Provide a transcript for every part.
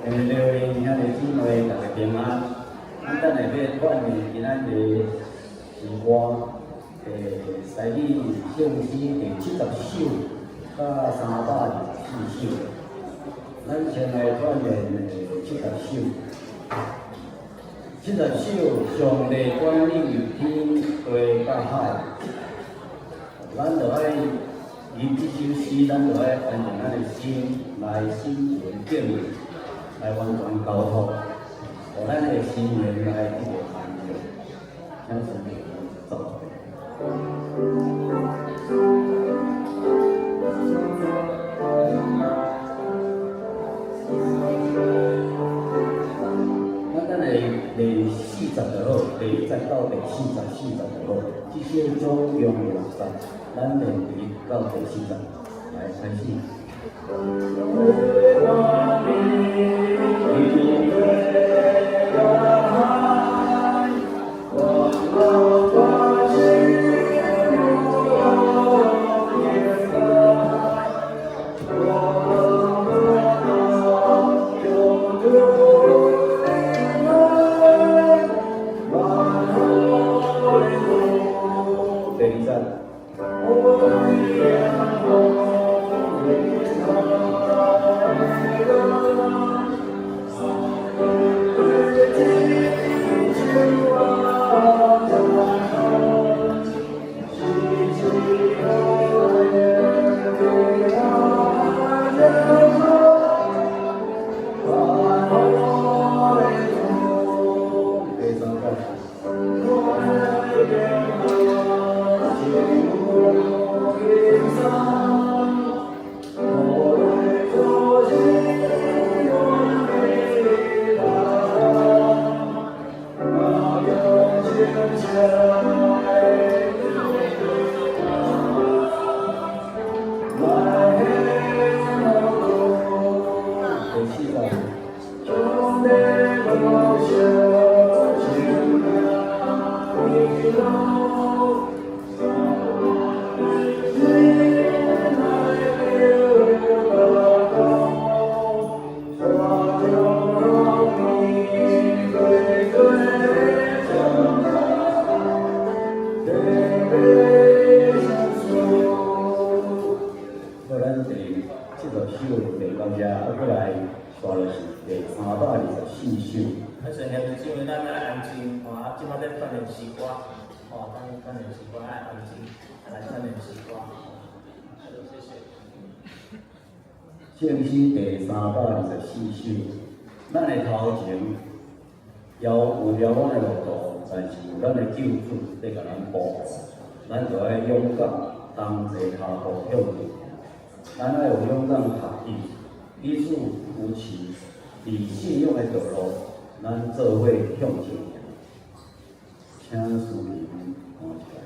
各位兄弟姊妹，大家平安。咱下要管理今仔日是我西语圣诗第70首到324首，咱先来管理70首。70首上帝管理天地甲海，咱就爱以这首诗，咱就爱安静咱的心来心存敬畏。来完全交托，互咱的心愿来一个满足，相信走。咱等下第40就好，第1到第44就好，这首总共60，咱练到第40，来开始。Oh 这首诗练到遮，过来刷就是第324首。所以念经，因为咱爱安静，即摆在锻炼诗歌，当锻炼诗歌爱安静，来锻炼诗歌。谢谢。正诗第324首，咱的头前有遥远的路途，但是有咱的救主在甲咱保护，咱就要勇敢，同齐脚步向前。咱要有勇敢学习，彼此扶持，以信用的道路，咱做伙向前行。请思明看起来。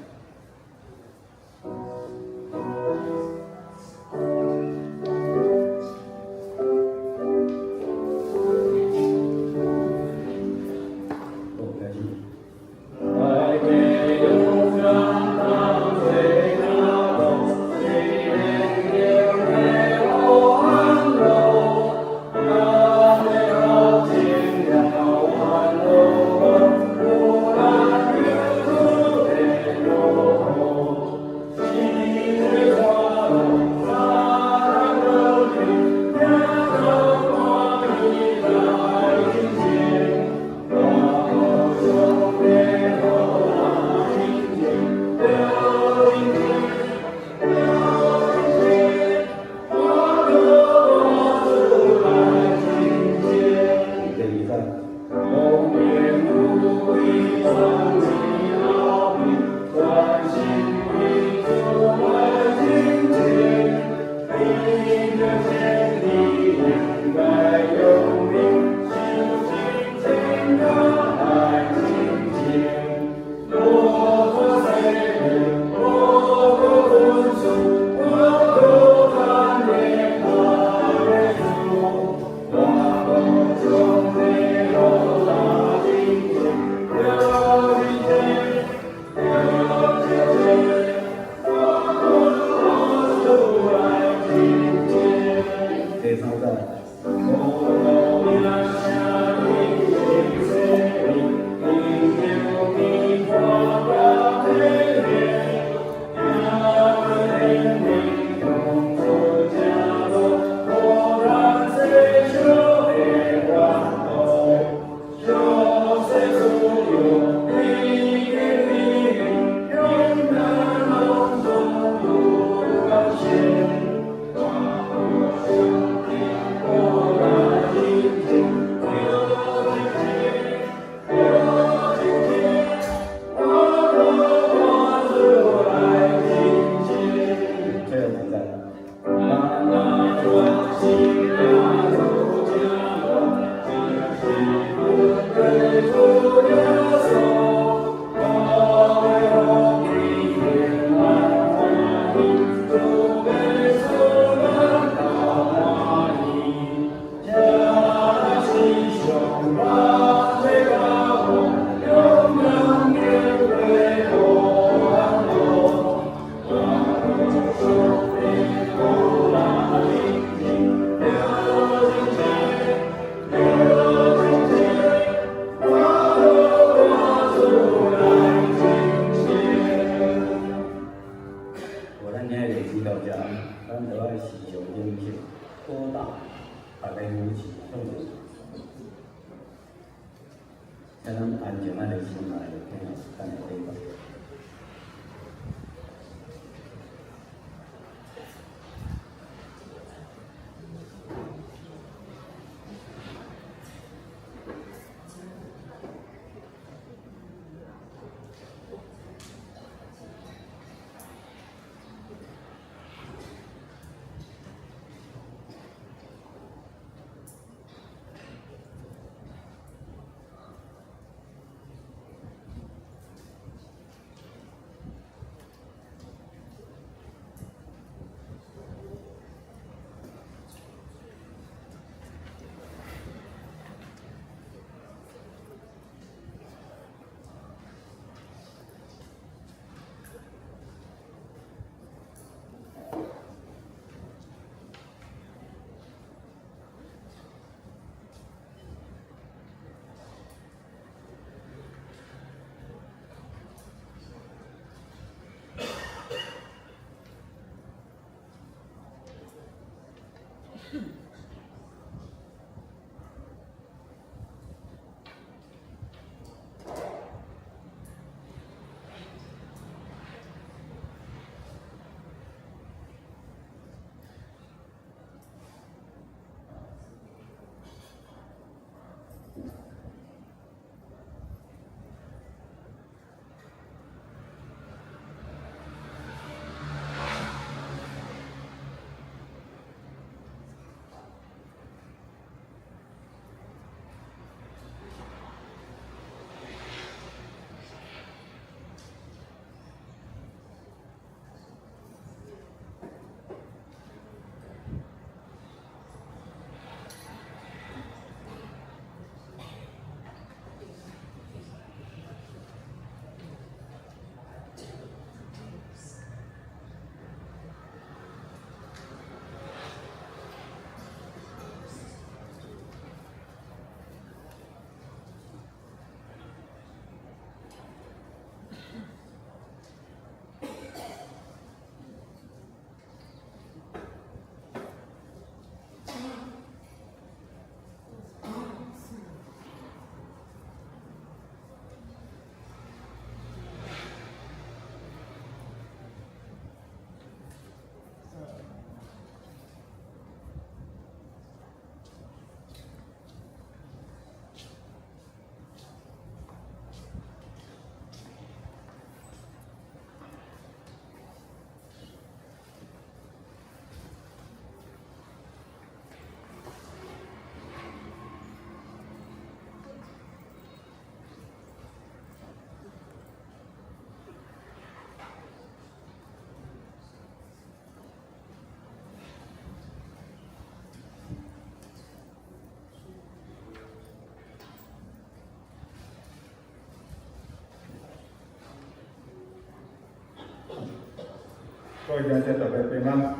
各位兄弟大家平安。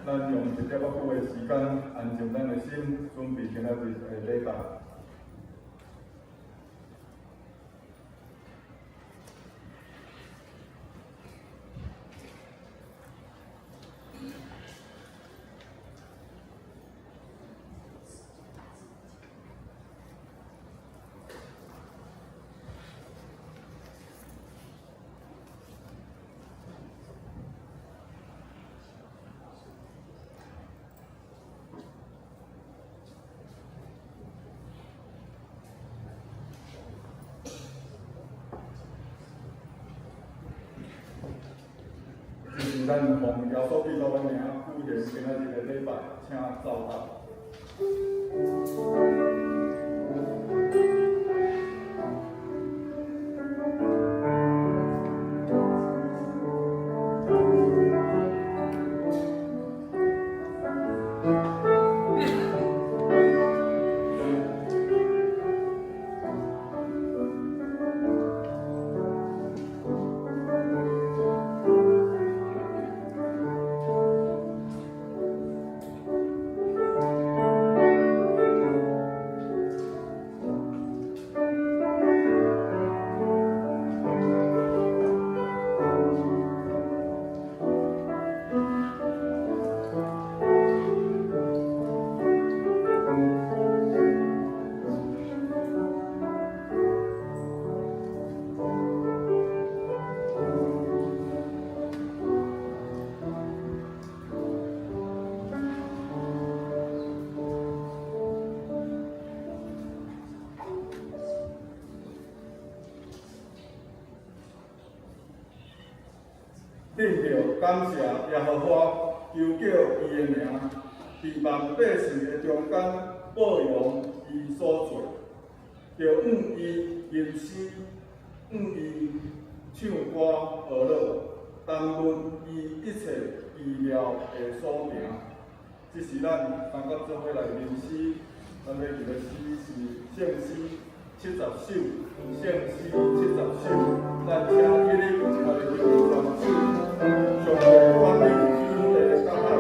咱用一点仔久的时间，安静咱的心，准备今仔日的礼拜。是咱奉耶稣基督的名，鼓励今仔日的礼拜，请走道。恁着感谢耶和华，求叫伊的名，伫万百姓的中间保佑伊所做，着愿伊吟诗，愿伊唱歌和乐，谈论伊一切奇妙的所行。这是咱三角做伙来吟诗，咱要读的诗是圣诗70首，圣诗70首，咱请起立，我哋就传诗。上帝欢迎主的感恩。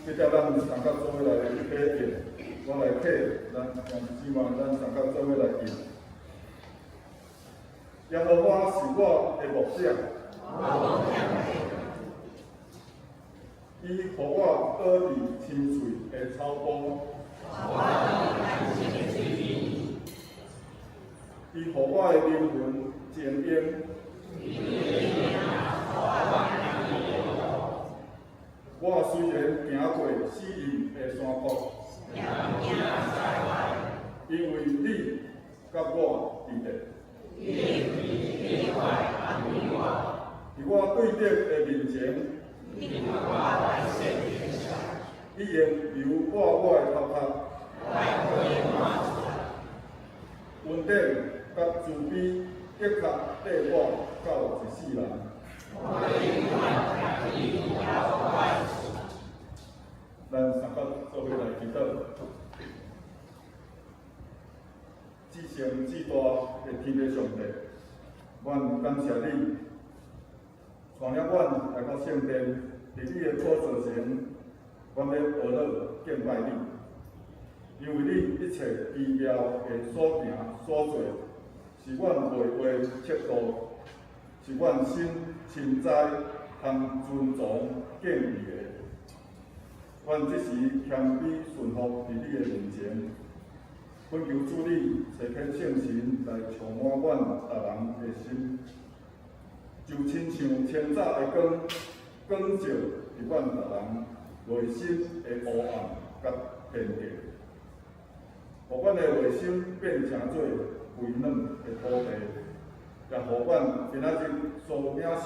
这条咱三角做伙来体验，我来客，咱希望咱三角做伙来用。耶和华是我的牧者，伊予我倒伫青翠的草坡，伊予我的灵魂前淹。我虽然行过死荫的山坡，因为你甲我伫咧。伫我对敌的面前，已经流破我的头壳。恩典甲慈悲的确缀我到一世人。咱三角做伙来祈祷。至圣至大的天父上帝，阮感谢你，带领阮来到圣殿，伫你的宝座前，阮要学乐敬拜你，因为你一切奇妙的所行所做，是阮袂话切度，是阮心钦栽通尊重敬意的。阮即时谦卑顺服伫你的面前。恳求主你垂天圣神来充满阮逐人的心，就亲像清早的光照伫阮逐人内心的黑暗甲偏见，互阮的内心变成做肥软的土地，也互阮今仔日所领受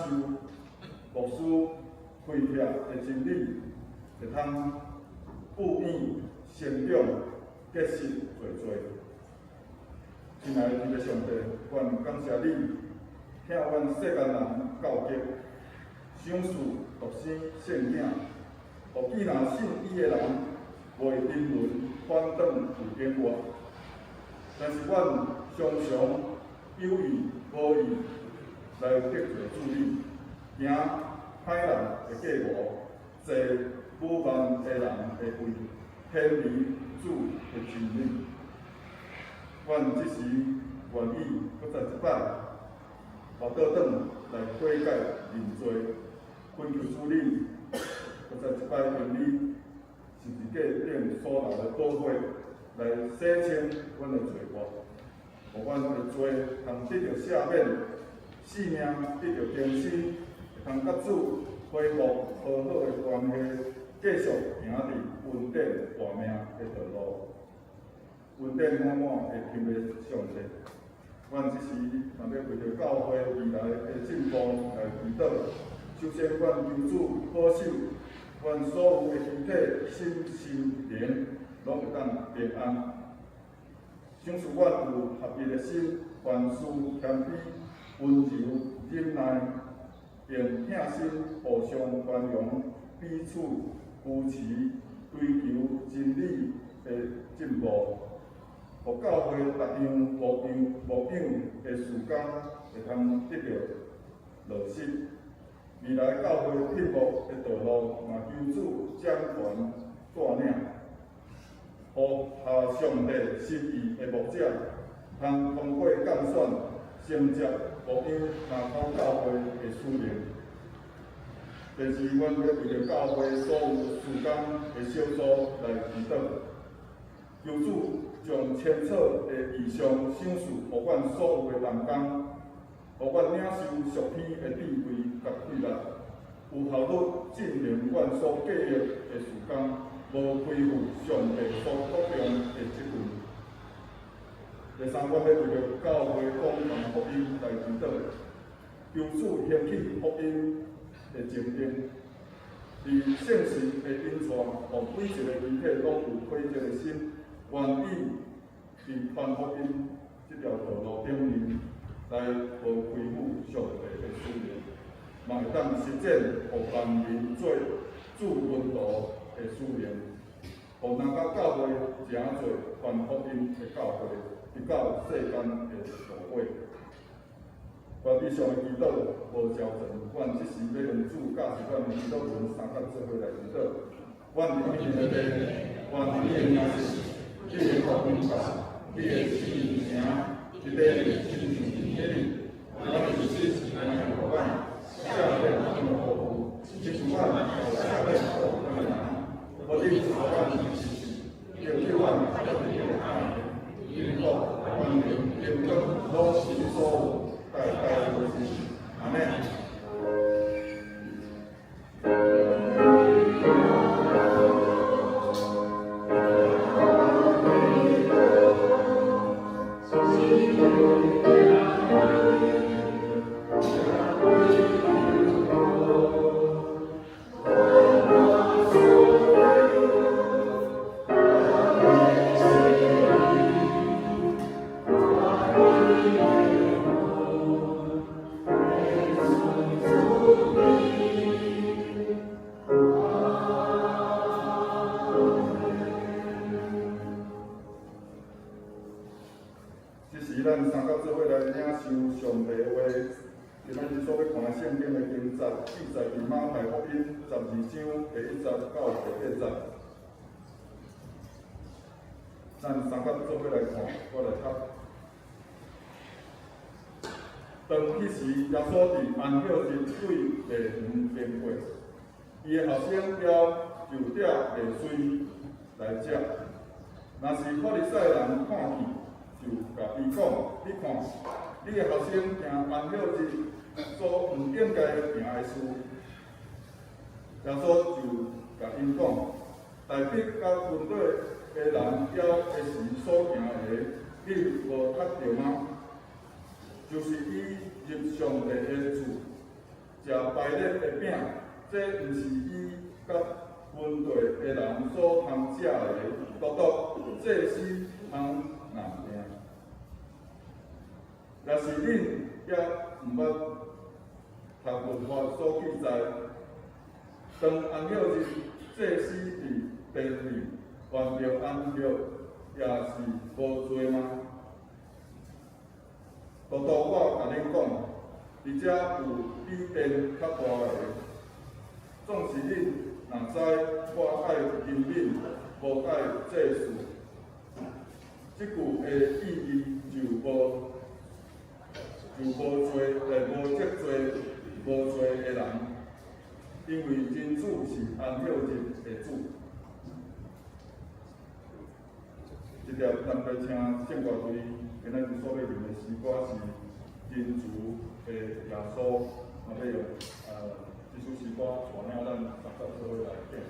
牧师开辟的真理，会通富裕成长。结实做做，亲爱的天父上帝，阮感谢你，听阮世间人告诫，赏赐独生圣囝，互既若信伊的人，袂沉沦反转有变化。但是阮常常有意无意来得罪主你，行歹人的计谋，坐武万的人的位，偏离主的真理，阮即时愿意搁再一摆，倒转来悔改认罪，恳求主你，搁再一摆用你十字架顶所流的宝血来洗清阮的罪恶，互阮的罪通得到赦免，性命得到更新，通甲主恢复和好的关系。继续行伫恩典活命的道路，恩典满满的天父上帝，阮即时若要为着教会未来的进步来祈祷，首先阮求主保守，阮所有的身体、心灵拢会当平安。赏赐阮有合一的心，凡事谦卑、温柔、忍耐，并疼心互相宽容，彼此扶持，追求真理的进步，互教会逐样无样的事工会通得到落实。未来教会幸福的道路，嘛求主掌权带领，互合上帝心意的牧者，通通过拣选承接福音南口教会的使命。第二，阮要为着教会所有事工的小组来祈祷，求主将清楚的异象赏赐互阮所有的同工，互阮领受属天的智慧甲气力，有效率进行阮所计划的事工，无亏负上帝所托用的职分。第三，阮要为着教会广传福音来祈祷，求主兴起福音的精英，伫圣神的引带，互每一个肢体拢有开一个心，愿意伫传福音这条道路顶面来无亏负上帝的使命，嘛会当实践互人民做主温度的使命，互咱甲教会诚侪传福音的教会，直到世间的末尾。我以上的祈祷无交成，阮即时要用主教是阮的祈祷文三角做伙来祈祷。愿你的地，愿你的名字，你的国度来，你的旨意成，一地亲像天里，我们是咱的伙伴，下面我们服务，即使我们下面服务的人，我哋所干的事情，要叫我们特别的爱，因国万民永远拢是所有，代代为之。阿门。这是咱三角做伙来领受上帝的话。今仔日所要看的圣经的经节，记载伫马太福音12章第1节到第8节。咱三角做伙来看，我来读。当迄时，耶稣伫安息日对地园经过，伊的后生要就抓地水来食。若是法利赛人看见，就甲伊讲：你看，你的后生行安息日所毋应该行的事。耶稣就甲因讲：大笔甲军队的人要的时所行的，你无读着吗？就是伊入上帝的厝，食拜日的饼，这毋是伊甲军队的人所通食的，独独祭司通纳命。若是恁也毋捌读律法所记载，当安息日祭司伫殿里完成安息，也是无罪吗？独独我甲恁讲，而且有比殿较大个，纵是恁若知我爱怜悯，无爱祭祀，即句的意义就无罪，无责罪无罪的人，因为真主是安息日的主。这条咱来请圣歌队今仔日所要念的诗歌是真主的耶稣，我要用这首诗歌带领咱大家做伙来敬拜。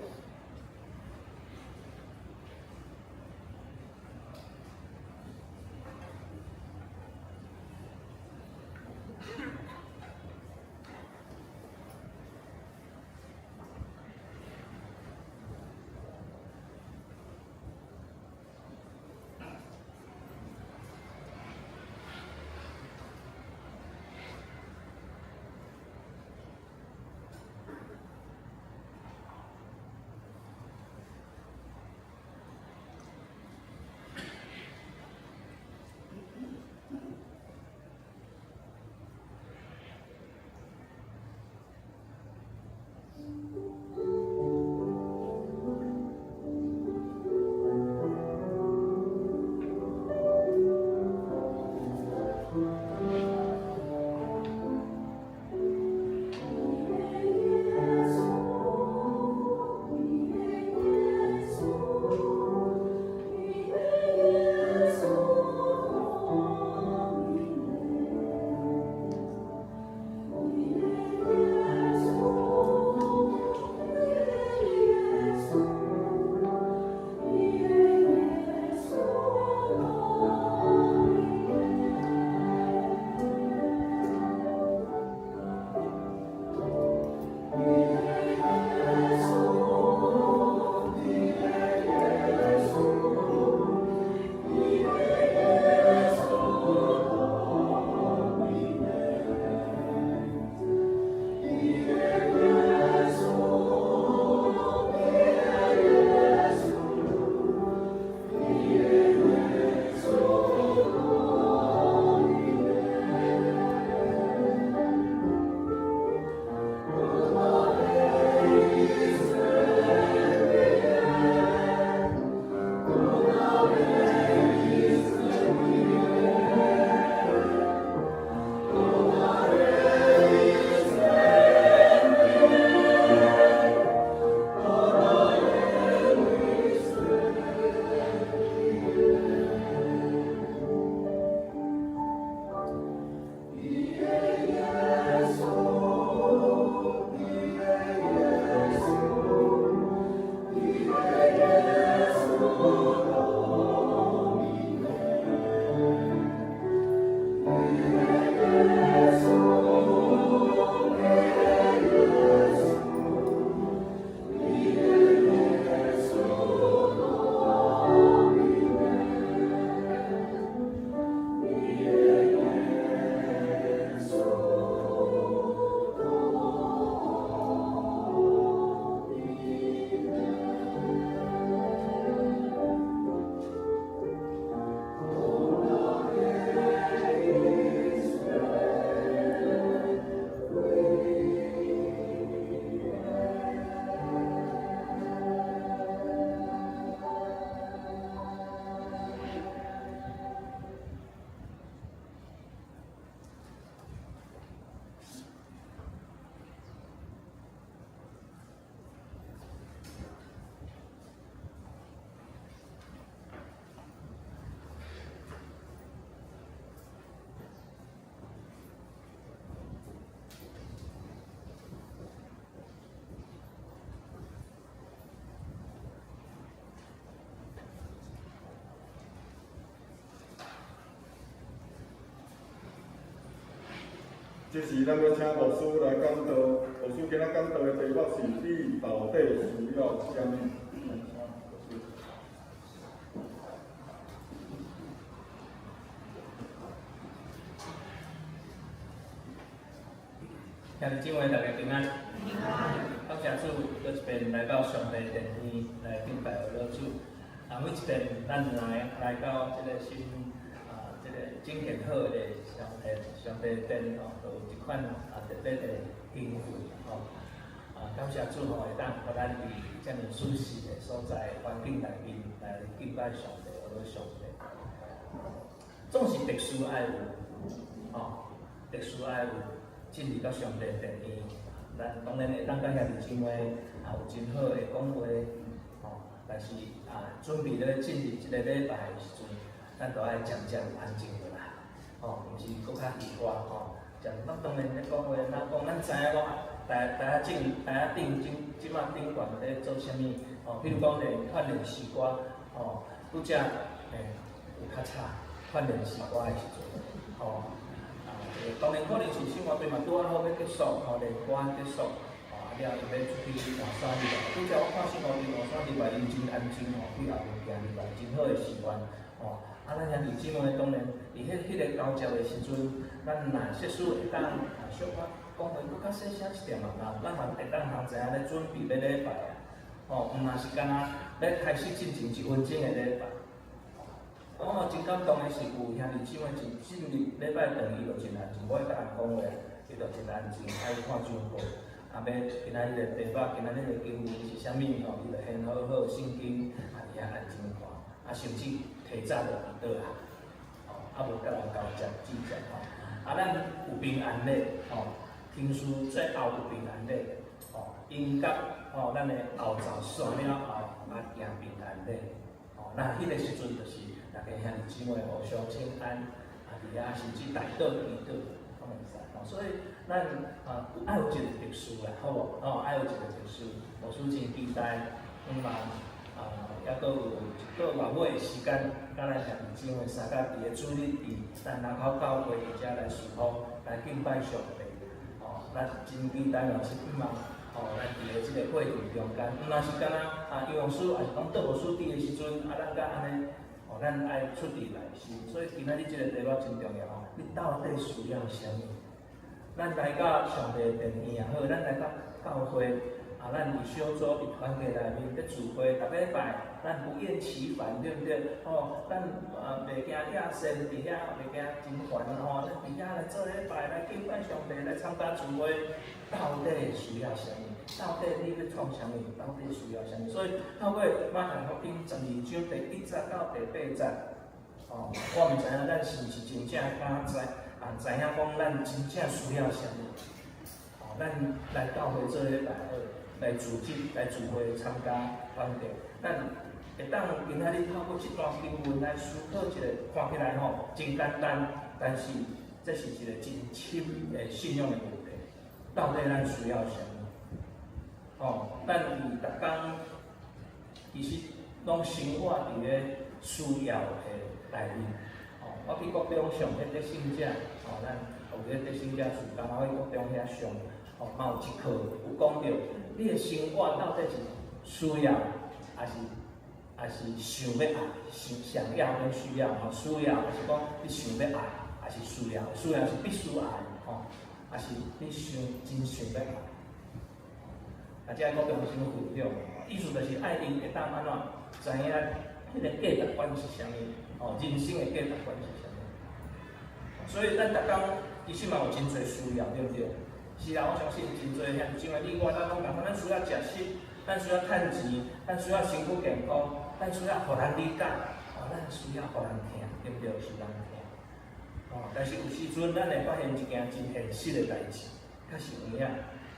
即时咱要请牧师来讲道，牧师今仔讲道的题目是你到底需要啥物？兄弟姊妹，大家平安。感谢主，搁一遍来到上帝殿边来敬拜我了主。每一遍咱来到这个新这个景点好的上帝殿就有一款特别的经费感谢主会当，互咱伫遮尔舒适的所在环境内面来敬拜上帝，我了上帝。总是特殊爱有特殊爱有。进入到上帝殿边，咱当然会当甲兄弟姊妹有真好的讲话但是准备咧进入这个礼拜的时阵，咱都爱渐渐安静落来，毋是搁较奇怪咱当然咧讲话，咱讲咱知影讲台顶即马顶悬咧做啥物比如讲练诗歌拄则有较差练诗歌的时阵当然可能是生活对嘛拄好要结束练歌结束了又要出去换衫哩。拄则我看生活对换衫哩嘛，因真安静去后面行入来真好的时光咱兄弟姊妹当然伫迄个交接的时阵，咱若设施会当小可讲话搁较细声一点咱嘛会当通知影咧准备要礼拜毋若是干那要开始进行1分钟的礼拜。真感动的是有兄弟姊妹进入礼拜堂，伊就真安静，我会甲人讲话，伊就真安静，爱看上课。要今仔日的题目，今仔日的经文是啥物伊就先好好圣经伫遐安静看，甚至提早就伫倒来，无甲人交接指教咱有平安礼天书最后有平安礼应甲咱的后昼算了后，行平安礼那迄个时阵就是。大家兄弟姊妹互相请安，伫遐甚至大祷祈祷，拢会使所以咱爱有一个特殊啦，好无？爱有一个特殊，牧师真期待，希望还佫有一个偌尾的时间，甲咱兄弟姊妹三甲伫个主日伫咱南口教会或者来侍奉，来敬拜上帝。咱真期待是希望咱伫个即个会议中间，毋若是敢若英王师还是讲倒无师弟的时阵，咱甲安尼。咱爱出力来是，所以今仔日即个题目真重要你到底需要啥物？咱来到上帝殿边也好，咱来到教会咱伫小组伫团契内面咧聚会，逐礼拜咱不厌其烦，对不对？咱袂惊野生伫遐，袂惊真烦咱伫遐来做礼拜，来敬拜上帝，来参加聚会，到底需要啥物？到底你要创啥物？到底需要啥物？所以透过马太福音12章第1节到第8节，我毋知影咱是毋是真正知影讲咱真正需要啥物？咱来教会做礼拜来组织、来聚会参加团队，咱会当今仔日透过这段经文来思考一下，看起来真简单，但是这是一个真深的信仰的问题。到底咱需要啥物？咱伫逐工其实拢生活伫个需要的内面。我去国中上迄个圣者，咱有个圣者时间，我去国中遐上，嘛有一课有讲到，你的生活到底是需要，还是想要爱，想要跟需要，需要还是讲你想要爱，还是需要？需要是必须爱，还是你真想要爱？即个国中生分享，意思就是爱因会当安怎知影迄个价值观是啥物，人生的价值观是啥物。所以咱逐工其实嘛有真侪需要，对不对？是啊，我相信真侪兄弟姊妹，你我咱拢共款，咱需要食食，咱需要趁钱，咱需要身躯健康，咱需要互人理解，咱需要互人听，对不对？是人听。但是有时阵咱会发现一件真现实的代志，较是有影。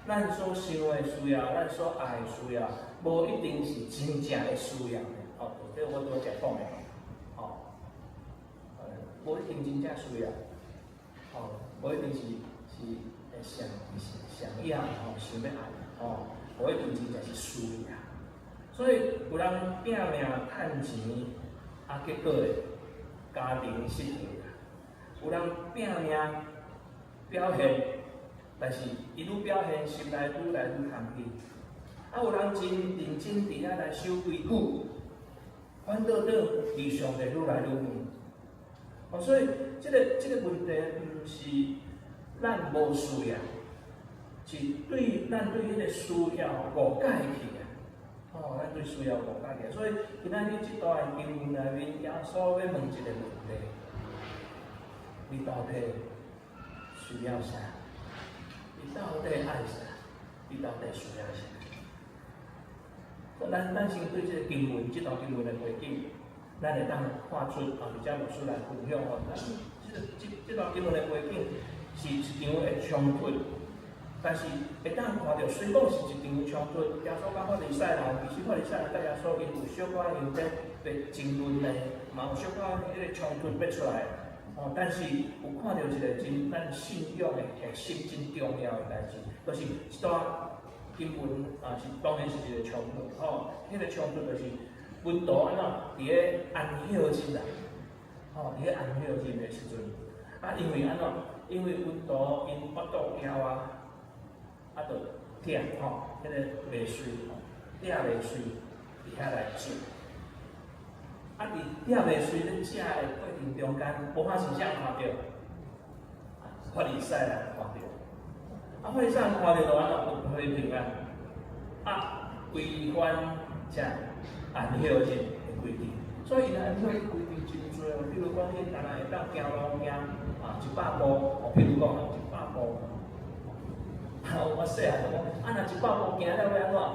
咱所想的需要，咱所爱的需要，无一定是真正的需要的。这我拄则讲的，无一定真正需要，无一定是想要，想要爱，无一定真正是需要。所以有人拼命趁钱，结果家庭失去；有人拼命表现。但是伊愈表现心内愈来愈空虚。啊，有人真认真伫遐来守规矩，反倒倒离上帝愈来愈远。哦，所以这个问题，毋是咱无需要，是咱对迄个需要误解去啊。哦，咱对需要误解去，所以今仔日即段的经文内面，耶稣要问一个问题：你到底需要啥？你到底爱啥？你到底需要啥？咱先对这个经文，这段经文的背景，咱会当看出啊，而且牧师来分享哦。这段经文的背景是一场的冲突，但是会当看到，虽讲是一场冲突，耶稣甲法利赛人，其实法利赛人甲耶稣因有小可因在争论的，嘛有小可迄个冲突要出来。哦，但是有看到一个真咱信仰的核心真重要的代志，就是一段经文啊，是当然是一个冲突。哦，迄个冲突就是温度安怎伫咧安歇日啊，哦，伫咧安歇日的时阵，啊，因为安怎？因为温度因腹肚枵啊，啊，就忝吼，迄个袂水吼，忝袂水，伫遐来煮。啊，伫忝袂水咧食的过程中间，无法是啥看到，法利赛人看到，啊，法利赛人看到就安怎有批评啊，啊，违反啥安歇日的规定，所以安歇日规定真多哦，比如讲，你若会当行路行啊100步，哦，譬如讲100步，我细汉就讲，啊，若100步行了要安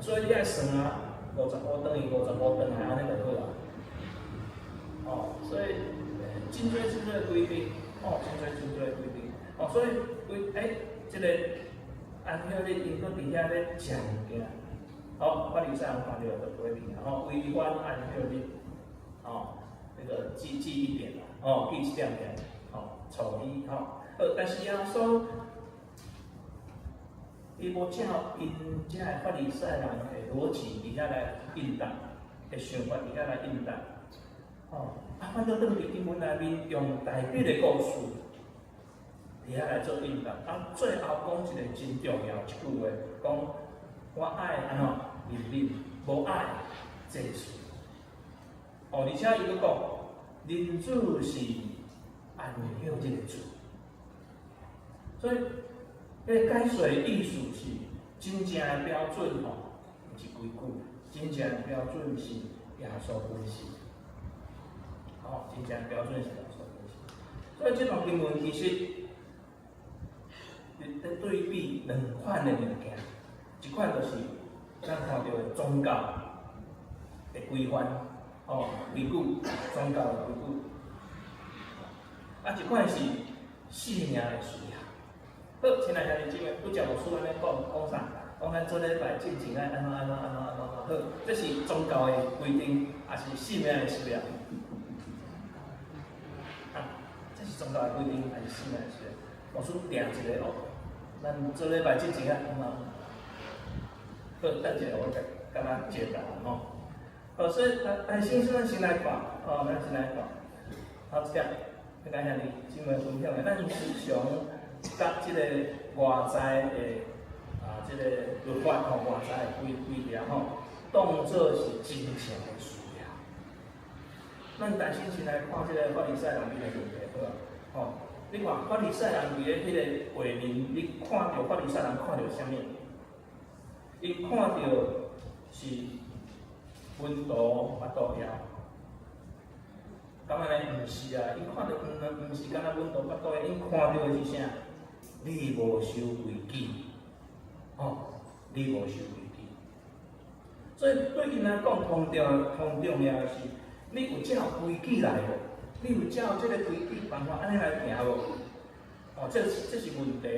怎？所以你爱算啊。50步等于50步转来，安尼就好啦。哦，所以真多的规定，哦，真多的规定，哦，所以这个安歇日因搁伫遐咧食物件，哦，法利赛人看到就批评，然后违反安歇日，哦，那个记一点啦，哦，记一点，哦，初一，哦，但是耶稣。伊无照因遮个法利赛人的逻辑伫遐来应答，的想法伫遐来应答，哦，啊，反倒转伫经文内面用大笔的故事伫遐来做应答，啊，最后讲一个真重要一句话，讲我爱安怎认恁，无爱这事。哦，而且伊佫讲，人子是安歇日的主，所以。迄个解说意思是真正的标准吼，毋是规矩，真正的标准是耶稣本身。哦，真正的标准是耶稣本身。所以这段经文其实在对比两款的物件，一款就是咱看到的宗教的规范，哦，规矩，宗教的规矩。啊，一款是性命的需要。好，亲爱的姊妹，拄则牧师安尼讲啥？讲咱做礼拜进前爱安怎。好，这是宗教的规定，也是性命的需要。啊，这是宗教的规定，还是性命的需要？牧师定一个哦，咱做礼拜进前爱安怎。好，等一下我甲咱解答吼。好，所以咱先来看，哦，咱先来看。好，这样，感谢你姊妹分享的，咱时常。甲即个外在的即个律法吼，外在的规条吼，当作是真正的需要。咱但先来看即个法利赛人伊个问题，好啊，吼，你看法利赛人伊个迄个画面，你看到法利赛人看到啥物？伊看到是温度腹肚枵，敢安尼？毋是啊，伊看到毋是敢若温度腹肚枵，伊看到的是啥？你无守规矩，哦，你无守规矩，所以对因来讲，同重要的是，你有照规矩来无？你有照这个规矩办法安尼来行无？哦，这是问题的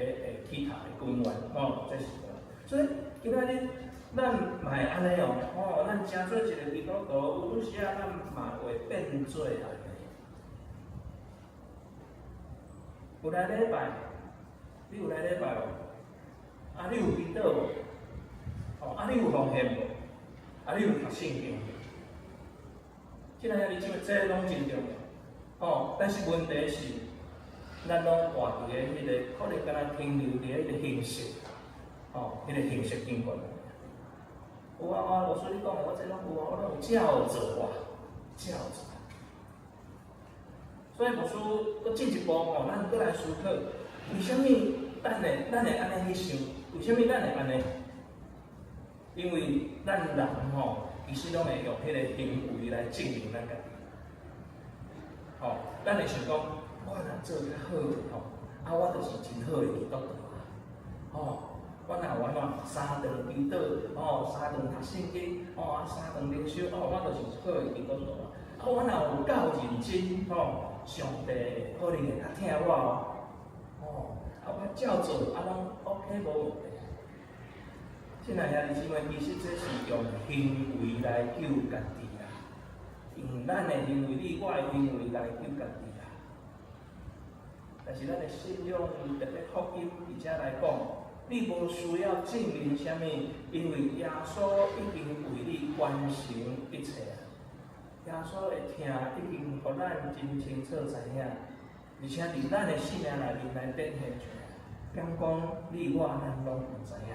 起头的根源，哦，这是。所以今仔日咱嘛会安尼哦，哦，咱诚做一个基督徒，有时啊，咱嘛会变做安尼，有来礼拜。你有来礼拜无？啊，你有祈祷无？哦，啊，你有奉献无？啊，你有读圣经无？即个你即个这拢真重要。哦，但是问题是，咱拢活伫个迄个，可能敢若停留伫迄个形式，迄个形式经过。有啊，老师你讲的，我这拢有啊，我拢有照做啊，照做。所以牧师搁进一步咱搁来思考，为什么咱会安尼去想？为什么咱会安尼？因为咱人其实拢会用迄个行为来证明咱家己。咱会想讲，我若做较好我就是真好的基督徒啊。我若有安怎3顿祈祷，3顿读圣经，3顿灵修，我就是好的基督徒啊。我若有够认真，上帝可能会较听我我照做拢 OK 无问题。亲爱兄弟姊妹，其实这是用行为来救家己啦，用咱的行为力，我的行为来救家己啦。但是咱的信仰特别福音，而且来讲，你无需要证明什么，因为耶稣已经为你完成一切啊。耶稣的听已经互咱真清楚知影，而且伫咱的生命内面来展现出来。敢讲你我咱拢唔知影。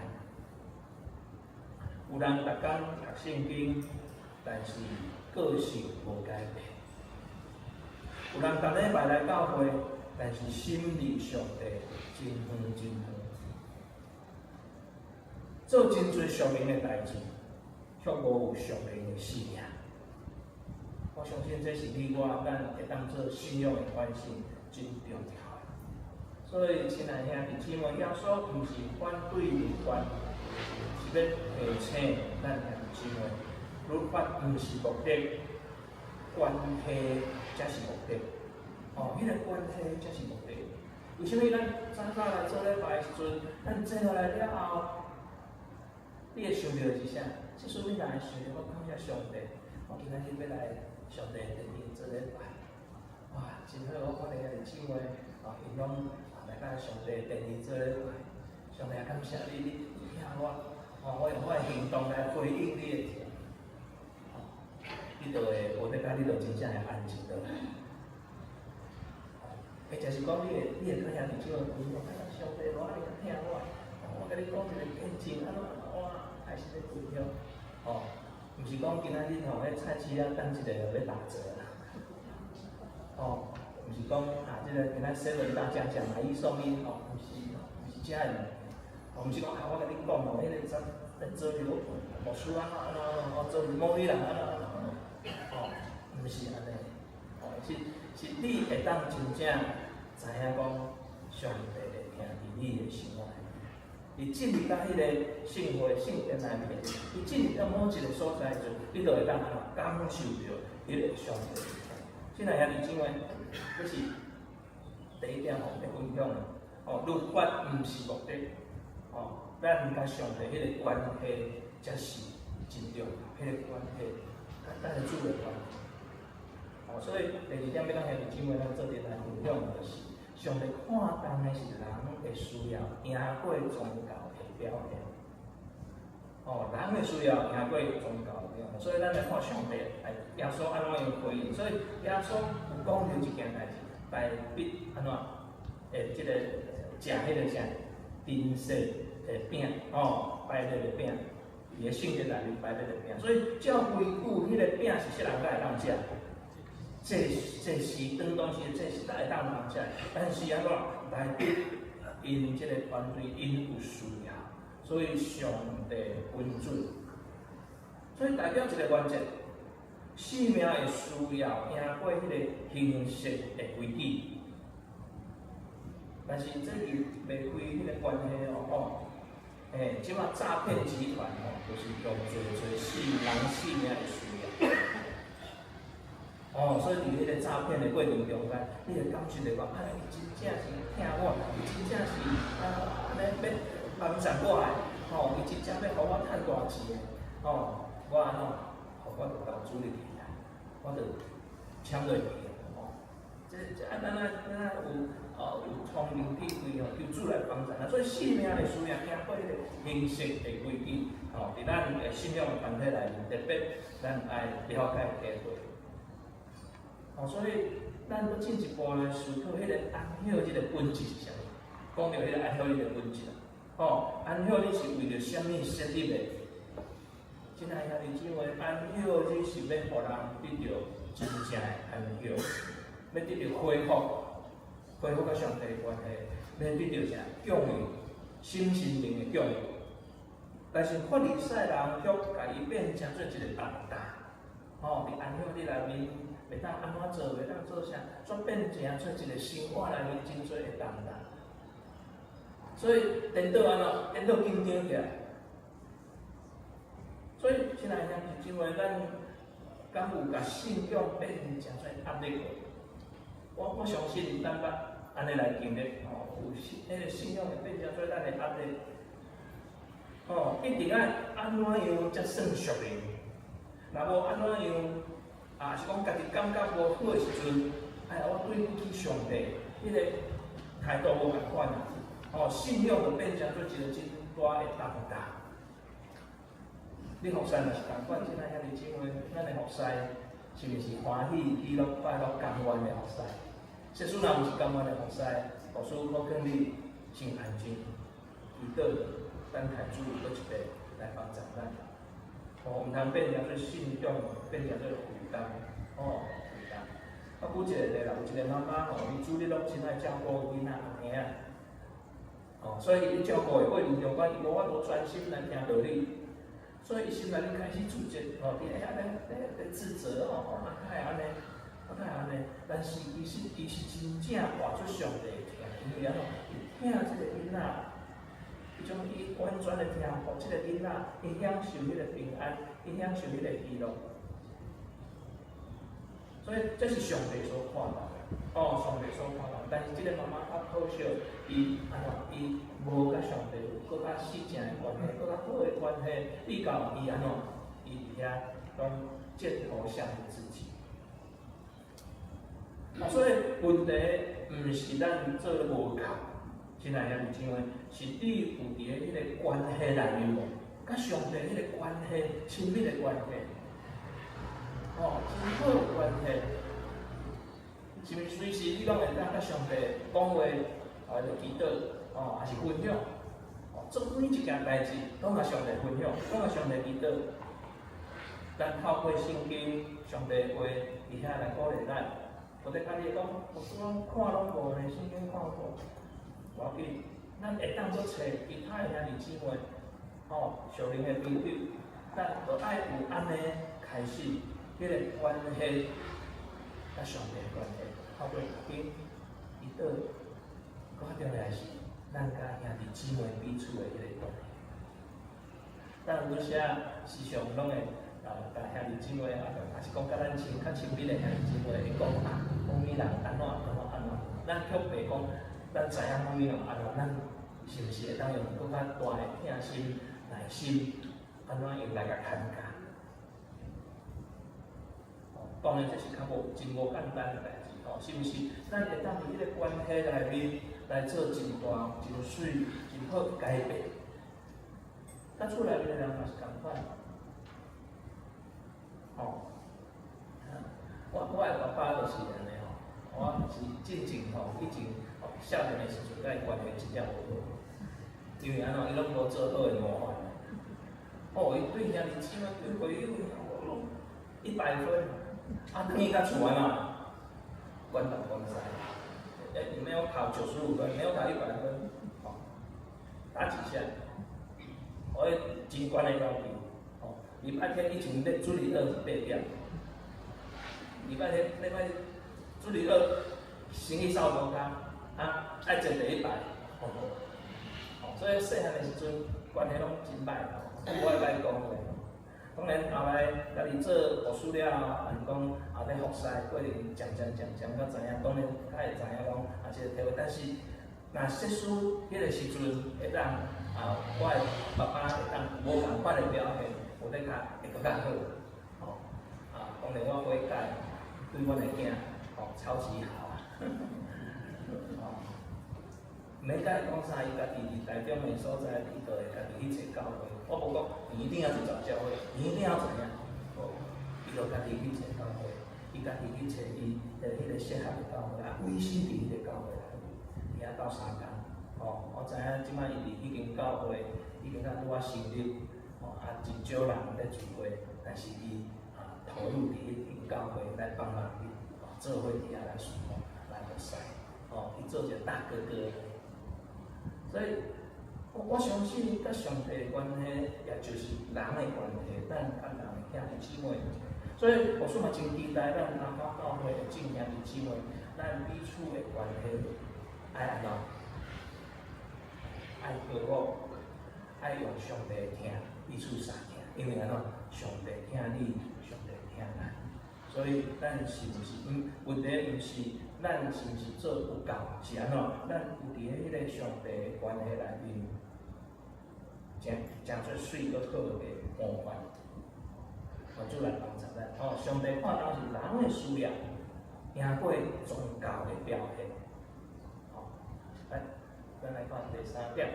有人逐工读圣经，但是个性无改变；有人逐礼拜来教会，但是心离上帝真远真远。做真侪属灵的代志，却无有属灵的信仰。我相信这是你我咱会当做信仰的关系真重要的。所以，亲爱兄弟姊妹，耶稣毋是反对律法，是要提醒咱兄弟姊妹，律法毋是目的，关系才是目的。迄个关系才是目的。为什么咱早来做礼拜的时阵，咱坐落来了后，你会想到是啥？即阵你若会想到，我感谢上帝，我今仔日要来上帝的殿做礼拜。哇，真好！我看兄弟姊妹，因拢来到上帝的殿做礼拜。上帝感谢你，你听我，我用我的行动来回应你的听。你就会，无得甲你就真正会安静落来。或者是讲你会看兄弟姊妹分享，上帝我你听我，我甲你讲一个见证，我还是咧分享。毋是讲今仔日迄菜市仔等一个要打折啦。毋是讲即个今仔7大家讲买一送一，毋是遮样。毋是讲我甲你讲迄个做迄个牧师做某女人毋是安尼。是你会当真正知影讲上帝会听伫你的心内，你进入到迄个圣殿内面，你进入到某一个所在时，你就会当感受到迄个上帝的听。现在兄弟姊妹，这是第一点要分享的。律法毋是目的，咱甲上帝迄个关系才是真重要，迄个关系，咱的主的关系。所以第二点要甲兄弟姊妹咱做点来分享的就是，上帝看重的是人会需要赢过宗教的表现。人会需要赢过宗教的表现，所以咱来看上帝，耶稣安怎样回应。所以耶稣有讲到一件代志，大必安怎？即个食迄个啥珍惜的饼，摆迄个饼，伊个圣经内面摆迄个饼。所以照规矩，迄个饼是谁人才会当食？这是当当时，这是会当通食，但是安怎来必因即个团队因有需要，所以上帝允准。所以代表一个原则，生命的需要赢过迄个形式的规矩。但是这是袂开迄个关系即马诈骗集团就是用做人性命的需要。所以伫迄个诈骗的过程中间，你会感受到讲，伊真正是听我，伊真正是安尼要帮助我的，伊真正要互我趁大钱的，我安怎，我就投资入去啊，我就抢落去啊，这咱有聪明智慧由主来帮助咱，所以生命的需要经过迄个形式的规矩，伫咱的信仰的团体内面，特别咱爱了解体会。所以咱要进一步来思考，迄个安孝即个本质是啥物？讲到迄个安孝即个本质啊，安孝你是为着啥物设立的？亲爱兄弟姊妹，安孝你是要互人得到真正的安孝，要得到恢复甲上帝的关系，要得到啥供应，心灵的供应。但是法利赛人却甲伊变成做一个重担，伫安孝你内面，袂当安怎做，袂当做啥，煞变成做一个生活内面真多的重担。所以颠倒安怎？颠倒紧张起来。所以，亲爱的兄弟姊妹，咱敢有甲信仰变成真侪压力过？我相信咱捌安尼来经历，有迄个信仰会变成做咱的压力。一定爱安怎样才算属灵？若无安怎样，是讲家己感觉无好的时阵，我对不起上帝，迄个态度无共款信仰就变成做一个真大的重担。你服侍嘛是共款，亲爱兄弟姊妹，咱的服侍是毋是欢喜、喜乐、快乐、甘愿的服侍？即使若毋是甘愿的服侍，牧师我劝你先安静，祈祷，等待主搁一个来帮助咱。毋通变成做信仰，变成做负担，负担。举一个例啦，有一个妈妈伊主日拢真爱照顾囡仔安尼所以伊照顾的过程中，伊无法度专心来听道理。所以伊心内面开始自责，伫安尼自责太安尼，但是其实伊是真正活出上帝的听，因为听即个囡仔，伊种伊完全的听，互即个囡仔，伊享受迄个平安，伊享受迄个喜乐。所以这是上帝所看到的，上帝所看到。但是即个妈妈较可惜，伊无甲上帝有搁较细正的关系，搁较好的关系，比较伊伊伫遐拢借头向自己。所以问题毋是咱做无够，亲爱兄弟姊妹，是你有伫迄个关系内面无？甲上帝迄个关系，亲密的关系，真好的关系。是毋是随时你拢会当甲上帝讲话，就祈祷，也是分享，做每一件代志，拢甲上帝分享，拢甲上帝祈祷。咱透过圣经、上帝的话，伫遐来鼓励咱。或者家己讲，有时拢看拢无呢，圣经看无，无要紧，咱会当做找其他的兄弟姊妹，属灵的朋友，咱就爱有安尼开始，迄个关系，甲上帝的关系。透过经祈祷，更重要是咱甲兄弟姊妹彼此的迄个关系。咱有啥时常拢会甲兄弟姊妹也是讲甲咱较亲密的兄弟姊妹会讲某物人安怎，咱却袂讲，咱知影某物人安怎，咱是毋是会当用更较大的疼心、耐心，安怎用来甲看教？当然这是较真无简单的代志。是毋是？咱会当伫迄个关系内面来做真大、真水、真好的改变。咱厝内面的人嘛是共款。我的爸爸就是安尼我是进前以前少年的时阵，甲伊关系真正无好，因为伊拢无做好的模范。伊对兄弟姊妹对朋友100分，等伊甲厝嘛。关东关西，你没有考95分，没有考100分，打几下？我真悬的要求，礼拜天以前咧主日2是8点，礼拜天礼拜主日2生意扫无工，爱坐第1排，所以细汉的时阵关系拢真歹，我会甲伊讲话。当然后来家己做牧师了，讲后尾服侍过程渐到知影，当然较会知影讲即个体会。但是若设施迄个时阵会当我的爸爸会当无共款的表现，有咧会更较好。当然我悔改，对阮的囝超级好免甲伊讲啥，伊家己伫台中的所在，伊就会家己去找教会。我无讲，你一定要去找教会，你一定要怎样？伊就家己去找教会。伊家己去找伊迄个适合的教会啊，维持伫迄个教会内面，伊遐斗3工。哦，我知影即摆伊伫迄间教会已经较拄啊成立，哦啊真少人咧聚会，但是伊投入伫迄间教会来帮忙伊，做伙伫遐来侍奉来服侍，哦，伊做一个大哥哥。所以，我相信甲上帝的关系，也就是人的关系，咱甲人的兄弟姊妹。所以，我说嘛真期待咱南华教会的众兄弟姊妹，咱彼此的关系爱安怎？爱和睦，爱用上帝的听，彼此相听，因为安怎？上帝听你，上帝听咱。所以，咱是毋是？问题毋是咱是毋是做有够，是安怎？咱有伫迄个上帝的关系内面，诚做水搁好的模范。主来帮助咱。哦，上帝看当是人的需要，赢过宗教的表现。好，来，咱来看第3点。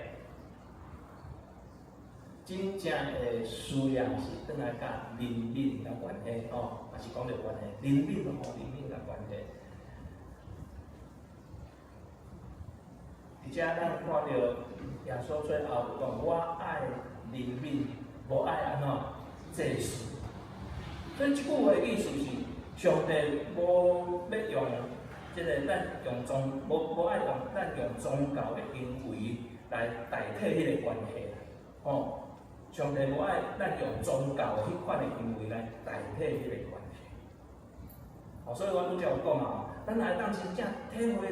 真正的需要是倒来甲灵敏有关系，哦，也是讲到关系，灵敏和灵敏有关系。而且咱看到耶稣最后讲，我爱灵敏，无爱安怎祭祀。所以即句话的意思是，上帝无要用咱用无爱用咱用宗教的行为来代替迄个关系，哦。上帝无爱咱用宗教迄款的行为来代替迄个关系，哦，所以我拄则有讲啊，咱来当真正体会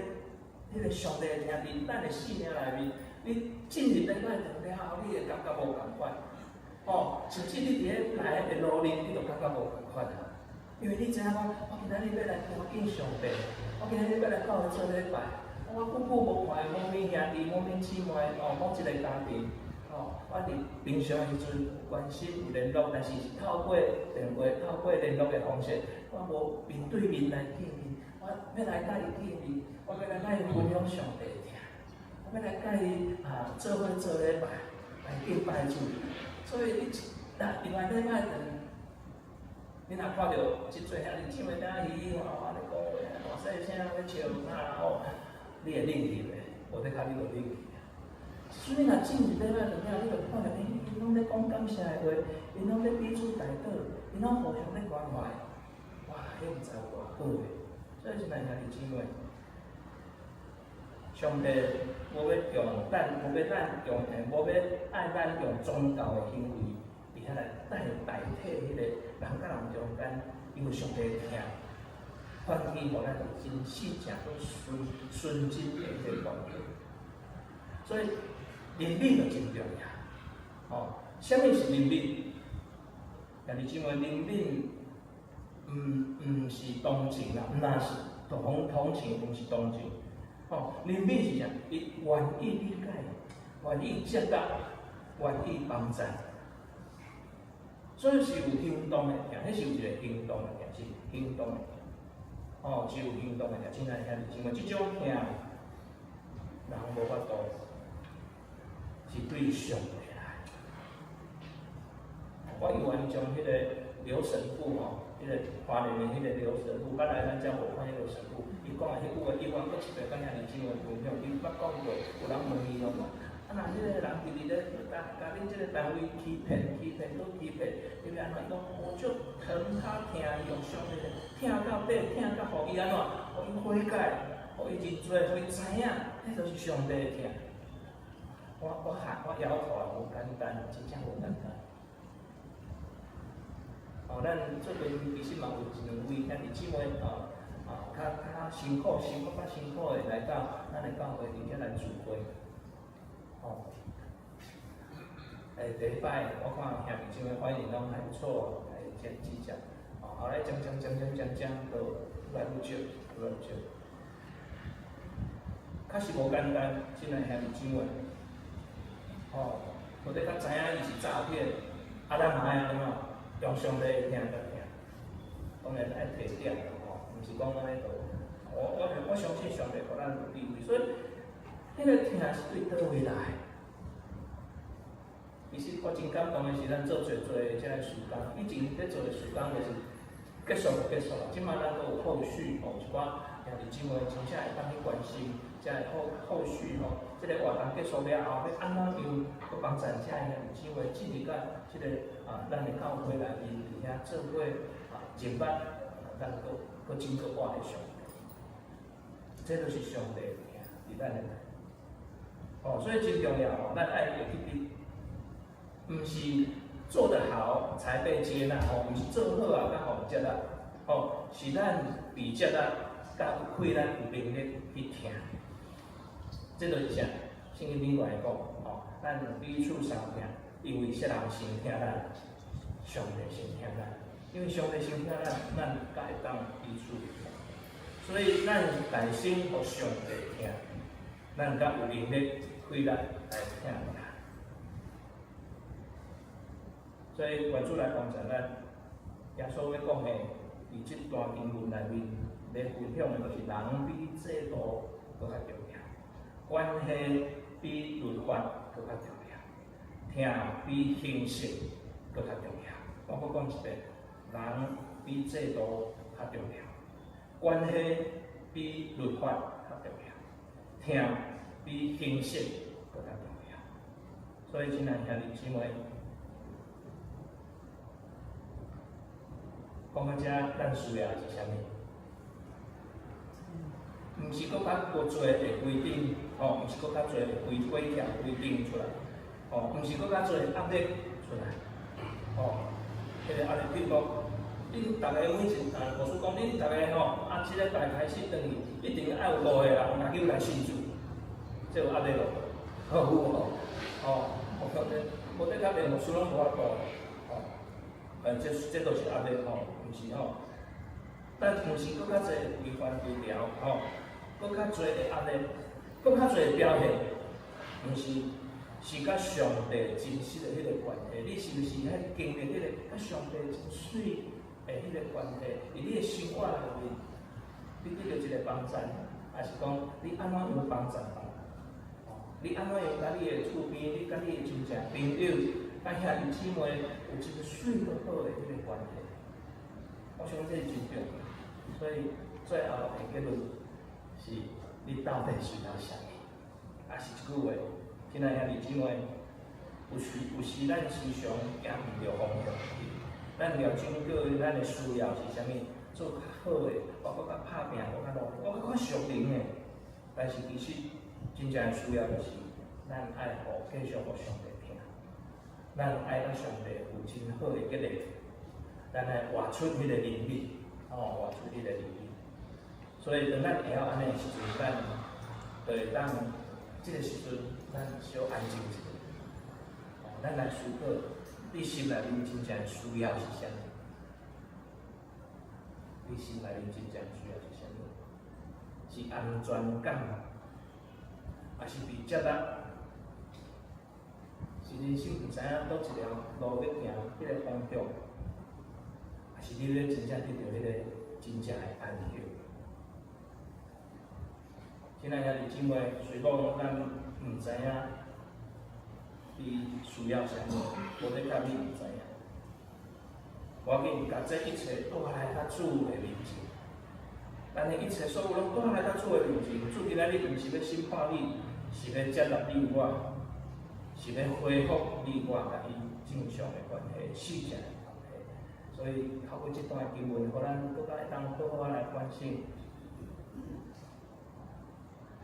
迄个上帝的听伫咱的生命内面，你进入礼拜堂了后，你会感觉无共款，哦，甚至你伫咧来的路里，你就感觉无共款啊，因为你知影讲，我今仔日要来亲近上帝，我今仔日要来教会做礼拜，我久久无看某物兄弟、某物姊妹，哦，某一个家庭。哦，我伫平常时阵关心联络，但是透过电话、透过联络的方式，我无面对面来见面，我要来甲伊见面，我要来甲伊分享上帝听，我要来甲伊做伙做礼拜，来敬拜主。所以你另外礼拜堂，你若看到即做兄弟姊妹在那嘻嘻哈哈咧讲话，大细声咧笑哦，你会冷去咧，无得靠你就冷去。所以，若进入礼拜堂了，你就看到，因拢咧讲感谢的话，因拢咧彼此代祷，因拢互相咧关怀，哇，迄毋知有偌好诶！所以，真来兄弟姊妹，上帝无要用咱，无要咱用，无要爱咱用宗教的行为，伫遐来代替迄个人甲人中间，因为上帝听，反去互咱真实正都纯真的一个关系，所以。灵敏就真重要，哦，什么是灵敏？兄弟姊妹，灵敏，毋是同情啦，那是同情，毋是同情。哦，灵敏是啥？伊愿意理解，愿意接纳，愿意帮助。所以是有行动的听，迄是有一个行动的听，是行动的听。哦，是有行动的听，亲爱兄弟姊妹，即种听，人无法度。是对上帝来。我有完将迄个刘神父吼，迄个花莲的迄个刘神父，捌来咱遮无看迄个神父，伊讲的迄句话，伊讲搁一个跟兄弟姊妹分享，伊捌讲过，有人问伊讲，若迄个人直直咧甲恁即个单位欺骗，都欺骗，因为安怎？伊讲我就疼他听伊用上帝听到底，听到互伊安怎？互伊悔改，互伊认罪，互伊知影，迄就是上帝的听。我摇头啊，无简单，真正无简单。哦，咱做阵其实嘛有一两位兄弟姊妹较辛苦，较辛苦的来到咱的教会里底来聚会。哦，第一摆我看兄弟姊妹反应拢还不错，来指教。哦，后来讲就越来越少。确实无简单，真个兄弟姊妹。哦，或者较知影伊是诈骗，咱嘛爱安怎用上帝听甲听，当然爱提点吼，毋是讲安尼度。我相信上帝互咱有智慧，所以迄个听是对倒位来。其实我真感动的是，咱做最即个事工，以前咧做的事工就是，结束就结束啦，即摆咱都有后续吼，一寡兄弟姊妹真正会当去关心，才会后续吼，即个活动结束了后，要安怎样去帮助遮兄弟姊妹进入到即个咱的教会内面，伫遐做伙前捌咱搁真搁活的上帝，这就是上帝的名伫咱的内。所以真重要哦，咱爱会去比，毋是做得好才被接纳毋是做好啊才互接纳，是咱比接纳，甲有咱有能力去听，这就是啥？圣经顶来讲，咱彼此相听，因为世人先听咱，上帝先听咱，因为上帝先听咱，咱才会当彼此听，所以咱内心互上帝听，咱才有能力开力来听他。所以原主来帮助咱，耶稣要讲的，伫即段经文内面，要分享的就是人比制度搁较重要，关系比律法搁较重要，听比形式搁较重要。我搁讲一遍，人比制度较重要，关系比律法较重要，听比形式搁较重要。所以，亲爱兄弟姊妹。讲到遮，咱需要的是啥物？毋是搁较多的规定，毋是搁较多的规条规定出来，毋是搁较多的压力出来，迄个压力比如讲，恁大家每一牧师讲，恁大家即礼拜开始转去，一定要有5个人拿酒来庆祝，这有压力咯，有无得甲连牧师拢无法度。这都是压力毋是但毋是搁较侪规范规条搁较侪的压力，搁较侪的表现，毋是甲上帝真实的迄个关系，你是毋是迄经历迄个甲上帝真水的迄个关系？伫你的生活内面，你得到一个帮助，还是讲你安怎样帮助人？你安怎样甲你的厝边，你甲你的真正朋友？甲兄弟姊妹有一个水好好的迄个关系，我想这是真重要。所以最后的结论是：你到底需要啥物？也是一句话，亲爱兄弟姊妹，有时咱时常行毋着方向，咱了解过咱的需要是啥物，做较好的，包括甲拍拼，我较努力，我较属灵的。但是其实真正的需要就是，咱爱继续互上帝听。咱爱咱上帝有真好的激励，咱来活出迄个能力，活出迄个能力。所以当咱会晓安尼的时阵，咱就会当即个时阵，咱小安静一下，咱来思考，你心内面真正需要是啥物？你心内面真正需要是啥物？是安全感，还是被接纳？是人生毋知影倒一条路要行，迄个方向，还是你要真正得到迄个真正的安息？亲爱兄弟姊妹，虽讲咱毋知影你需要啥物，无得甲你毋知影，无要紧，甲这一切带来到主的面前。咱的一切所有拢带来到主的面前，主今仔日毋是要审判你，是要接纳你我。是要恢复你我甲伊正常的关系、世界的关系，所以透过这段经文，互咱更加会当好好来反省。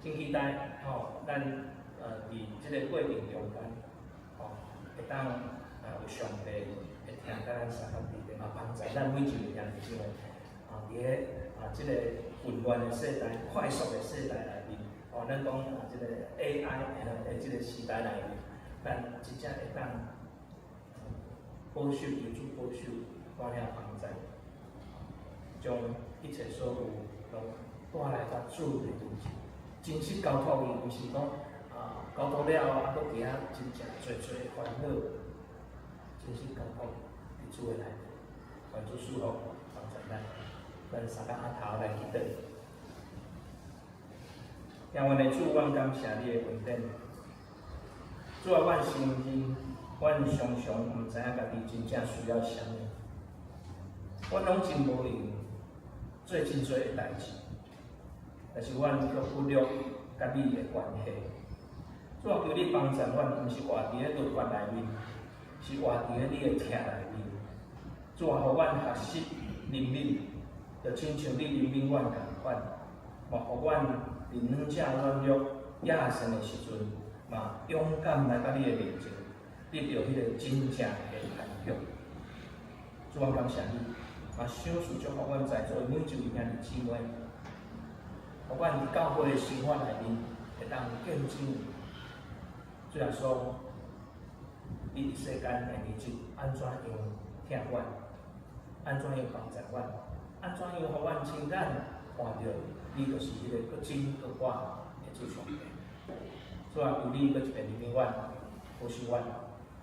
真期待咱伫即个过程中间，会当有上帝会听甲咱三个弟兄帮助咱每一个兄弟姊妹，伫个即个混乱的世代、快速的世代内面，咱讲即个 AI 的即个时代内面。咱真正会当保守、求主保守、我俩帮助，将一切所有拢带来到主的面前，真实交托伊，毋是讲交托了搁惊真正做烦恼，真实交托伫主的内面，愿主赐福帮助咱三个阿头来祈祷。仰阮的主，阮感谢你的恩典。主啊，阮承认，阮常常毋知影家己真正需要啥物，阮拢真无闲做真多的代志，但是阮却忽略甲你的关系。主要求你帮助阮，毋是活伫咧律法内面，是活伫咧你的疼内面。主啊，互阮学习怜悯，就亲像你怜悯阮共款，嘛，互阮伫软者软弱、野生的时阵，嘛勇敢来到你的面前，得到迄个真正的安息。主啊，感谢你，嘛想赐祝福阮在座每一位兄弟姊妹，互阮伫教会的生活内面会当见证。主耶稣，你伫世间的日子安怎样疼阮？安怎样帮助阮？安怎样互阮亲眼看到你就是迄个搁真搁活的主上帝？主啊，求你搁一遍怜悯阮，保守阮，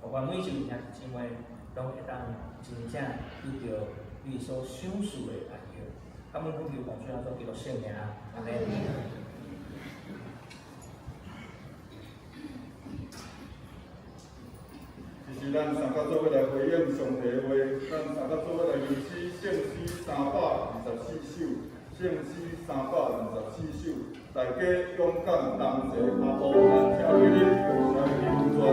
互阮每一位兄弟姊妹拢会当真正得到你所赏赐的安息。感恩奉求奉主耶稣基督圣名，阿门。是咱三甲做伙来回应上帝的话，咱三甲做伙来吟诗圣诗324首，圣诗324首，大家勇敢同齐阿布，咱听起来来吟全。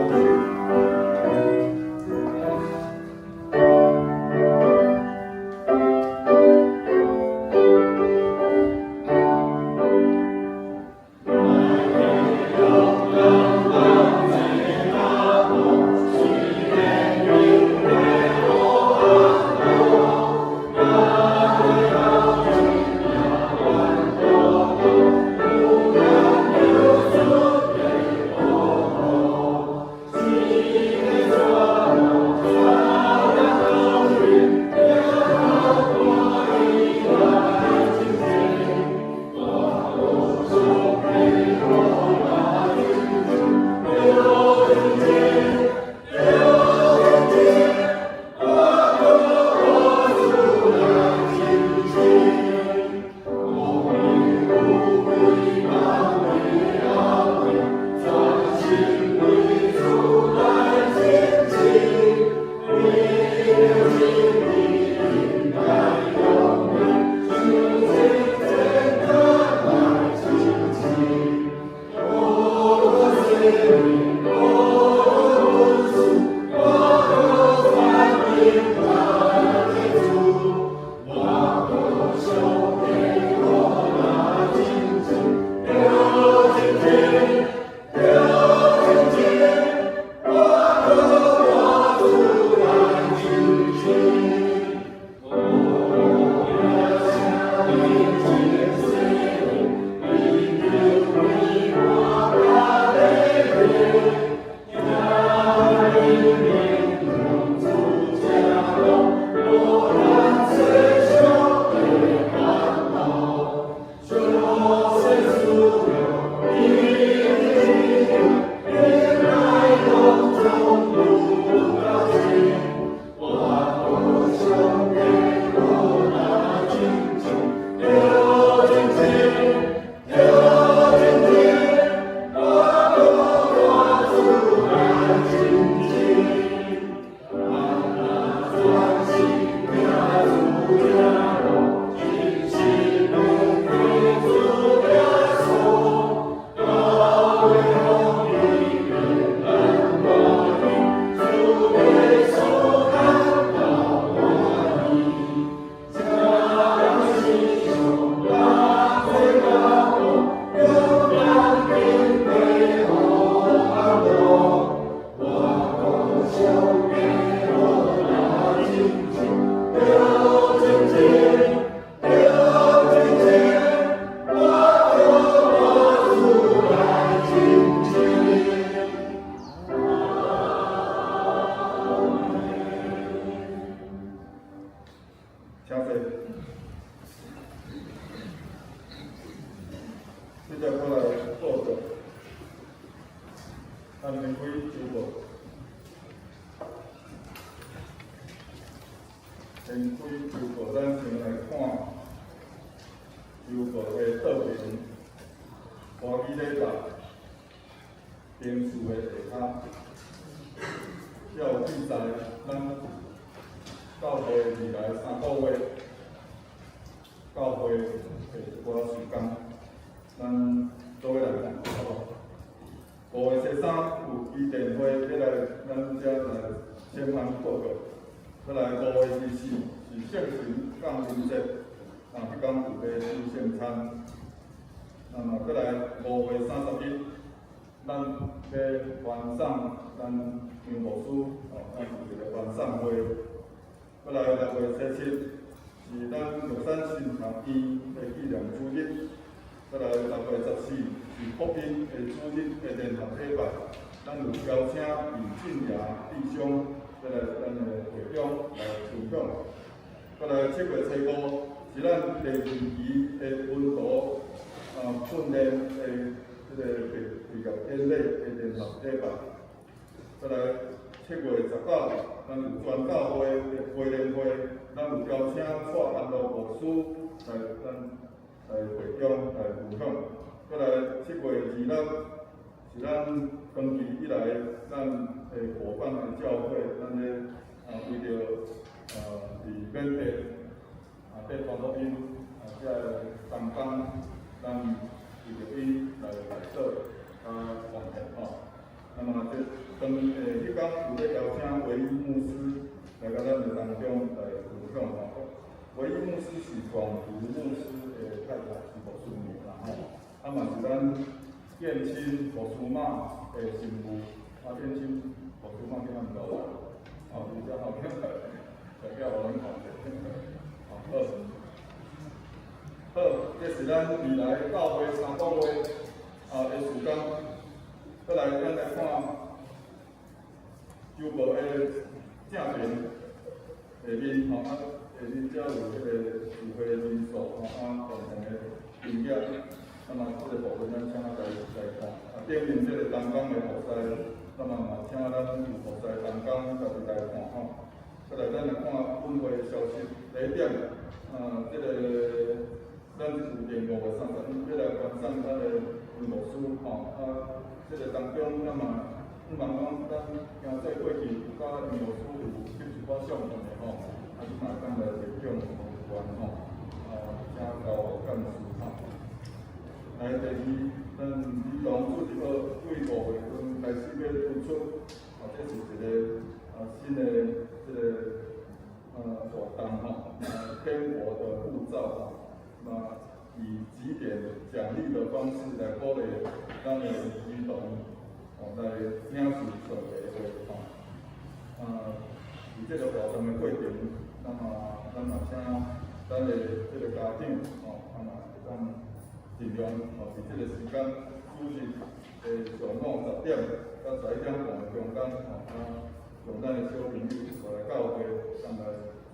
先开旧报，咱先来看旧报的道名，华语礼拜，平数的下骹，要有记载咱教会未来3个月，教会的一寡时间，咱做伙来看，好无？5月13有伊电会要来咱遮来先行报告，再来5月24是圣神降临节，迄天有个主圣餐。那么再来5月31，咱要完善咱杨牧师咱有一个完善会。再来6月17是咱玉山新学院的纪念主日。再来6月14是福音的主日的联合礼拜，咱有邀请李进雅弟兄再来咱的会长来分享。再来7月15是咱第2期的温度训练的毕业典礼的联合礼拜。再来7月19咱有全教会的培灵会，咱有邀请蔡安乐牧师来会长来分享。再来7月26是咱长期以来咱的伙伴的教会，咱咧为着伫缅甸在传福音遮东港，咱为着伊来做完成吼。那么这迄天有咧邀请唯一牧师来到咱的当中来分享吼。唯一牧师是广福牧师的太太是牧师女啦吼，嘛是咱建亲牧师妈的媳妇，建亲牧师妈今仔毋到啦，比较好听的，代表我们好好，这是咱未来教会3个月的时间。再来，咱来看周报的正面下面吼，下面遮有迄个聚会人数共同的评价。那么这个部分咱请大家来看，对面这个东港的服侍，那么嘛请咱有服侍东港家己来看吼。再来，咱来看本会的消息。第一点，这个咱有联5月31要来完善咱的牧师吼，这个当中，那么希望讲咱行做过去有甲杨牧师有翕一寡相片的吼，即马咱来分享有关吼，请教干事吼。来第二，咱李龙主席对5月份开始要推出，这是一个新的这个活动吼，天国的护照吼，那以几点奖励的方式来鼓励咱的儿童来领受上帝的话吼。以这个活动的过程，那么咱嘛请咱的这个家长吼，那么会当尽量伫这个时间，主日的上午10点到11点半的中间吼，让咱的小朋友来教会，来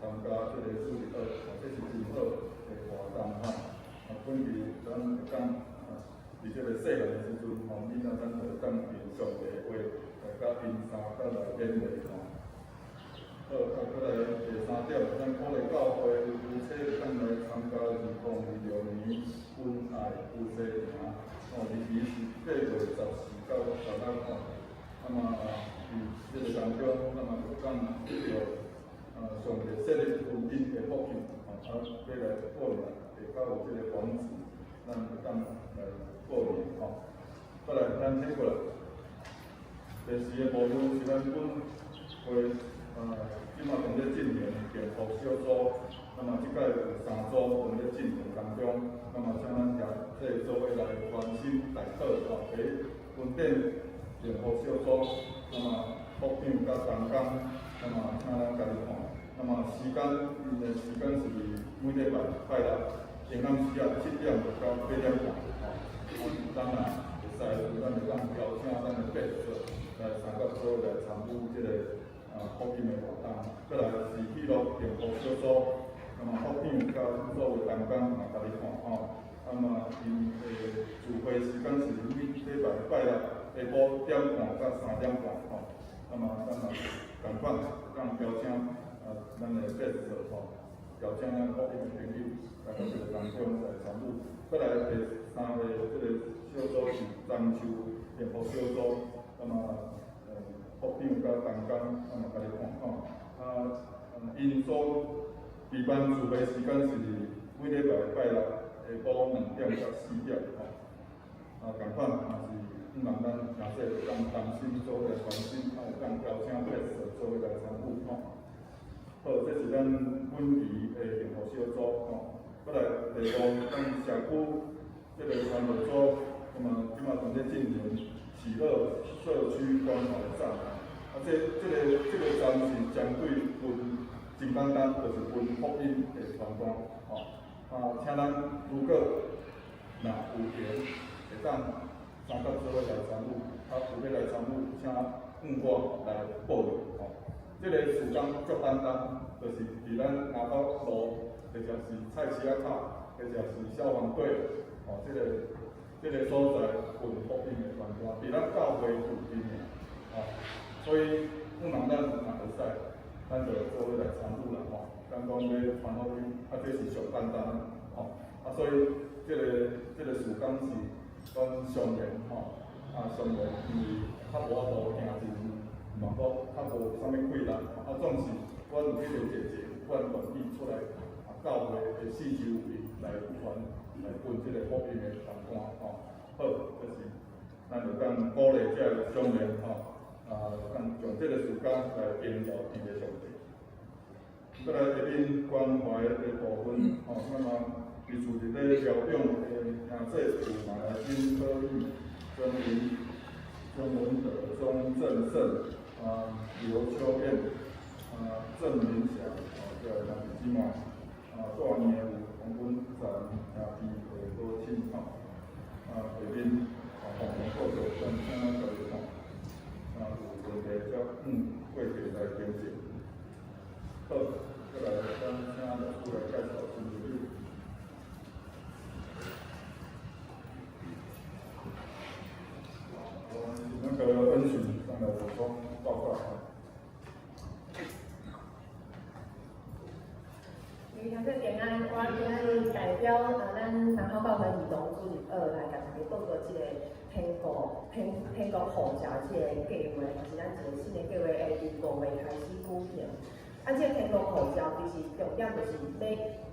参加这个主日学，这是真好的活动吼。本期咱会当伫这个细汉的时阵吼，囡仔咱会当用上帝的话来甲因相甲来勉励吼。再来第3点，咱鼓励教会夫妻会当来参加2026年恩爱夫妻营，日期是8月14到16号。那么伫这个当中，那么就讲着上帝设立婚姻的福气，要来报名，会较有这个房子，咱会当来报名吼。再来，咱听过来，第4个部分是咱本会即马正在进行建筑小组，那么即届有3组正在进行当中，那么请咱协这做伙来关心来讨吼。第一，分店建筑小组，那么福场甲东港，那么请咱家己看。那么时间，因的时间是每礼拜六平安时啊7点到8点半吼。当然，会使咱会当邀请咱的别墅来参加做来参与这个福音的活动。再来是记录建筑小组，那么福场甲作为东港嘛家己看吼。那么因聚会时间是每礼拜六下晡1点半到3点半吼。那么咱嘛同款，当邀请咱的别墅吼，邀请咱福音的朋友来到这个当中来参与。再来第3个这个小组是樟树建筑小组，那么福场甲东港，那么家己看吼。因所举办聚会时间是每礼拜六下晡2点到4点吼。共款也是希望咱诚济会当同心做伙来关心，有当邀请特色做伙来参与吼。好，这是咱本期的营务小组吼。再来第5，咱社区这个参与组，即马正在进行喜乐社区关怀站。这个站是针对分真简单，就是分福音的传单吼。请咱如果若有缘会当参加做伙来参与，有要来参与，请我来报名吼。这个时间足简单，就是伫咱南北路，或者是菜市仔口，或者是消防队吼，这个所在分福音的传单，伫咱教会附近吼。所以，希望咱若会使，咱就做伙来参与啦吼。咱讲要传福音，这是上简单吼。所以这个时间是咱上元吼，上元因为较无法度行真，若讲较无啥物困难，总是阮有迄个热情，阮愿意出来教会的四周围来传来分这个福音的传单吼。好，就是咱就讲鼓励这个商人吼。用这个时间来建造伊个上帝。再来下面关怀的部分，那么伊就是咧调用的兄弟有马来金科义、曾文德、钟正胜、刘秋燕、郑明祥，再来就是即马大年有黄文展、兄弟会多亲下面红红各个专家各位有问题则过去来纠正。好，再来咱请老师来介绍新主任。那个恩许上来补充报告。像这点啊，我今仔代表咱南华教会儿童主任来甲大家报告这个天国号召这个计划，就是咱一个新的计划，会伫5月开始举行。这个天国号召其实重点就是要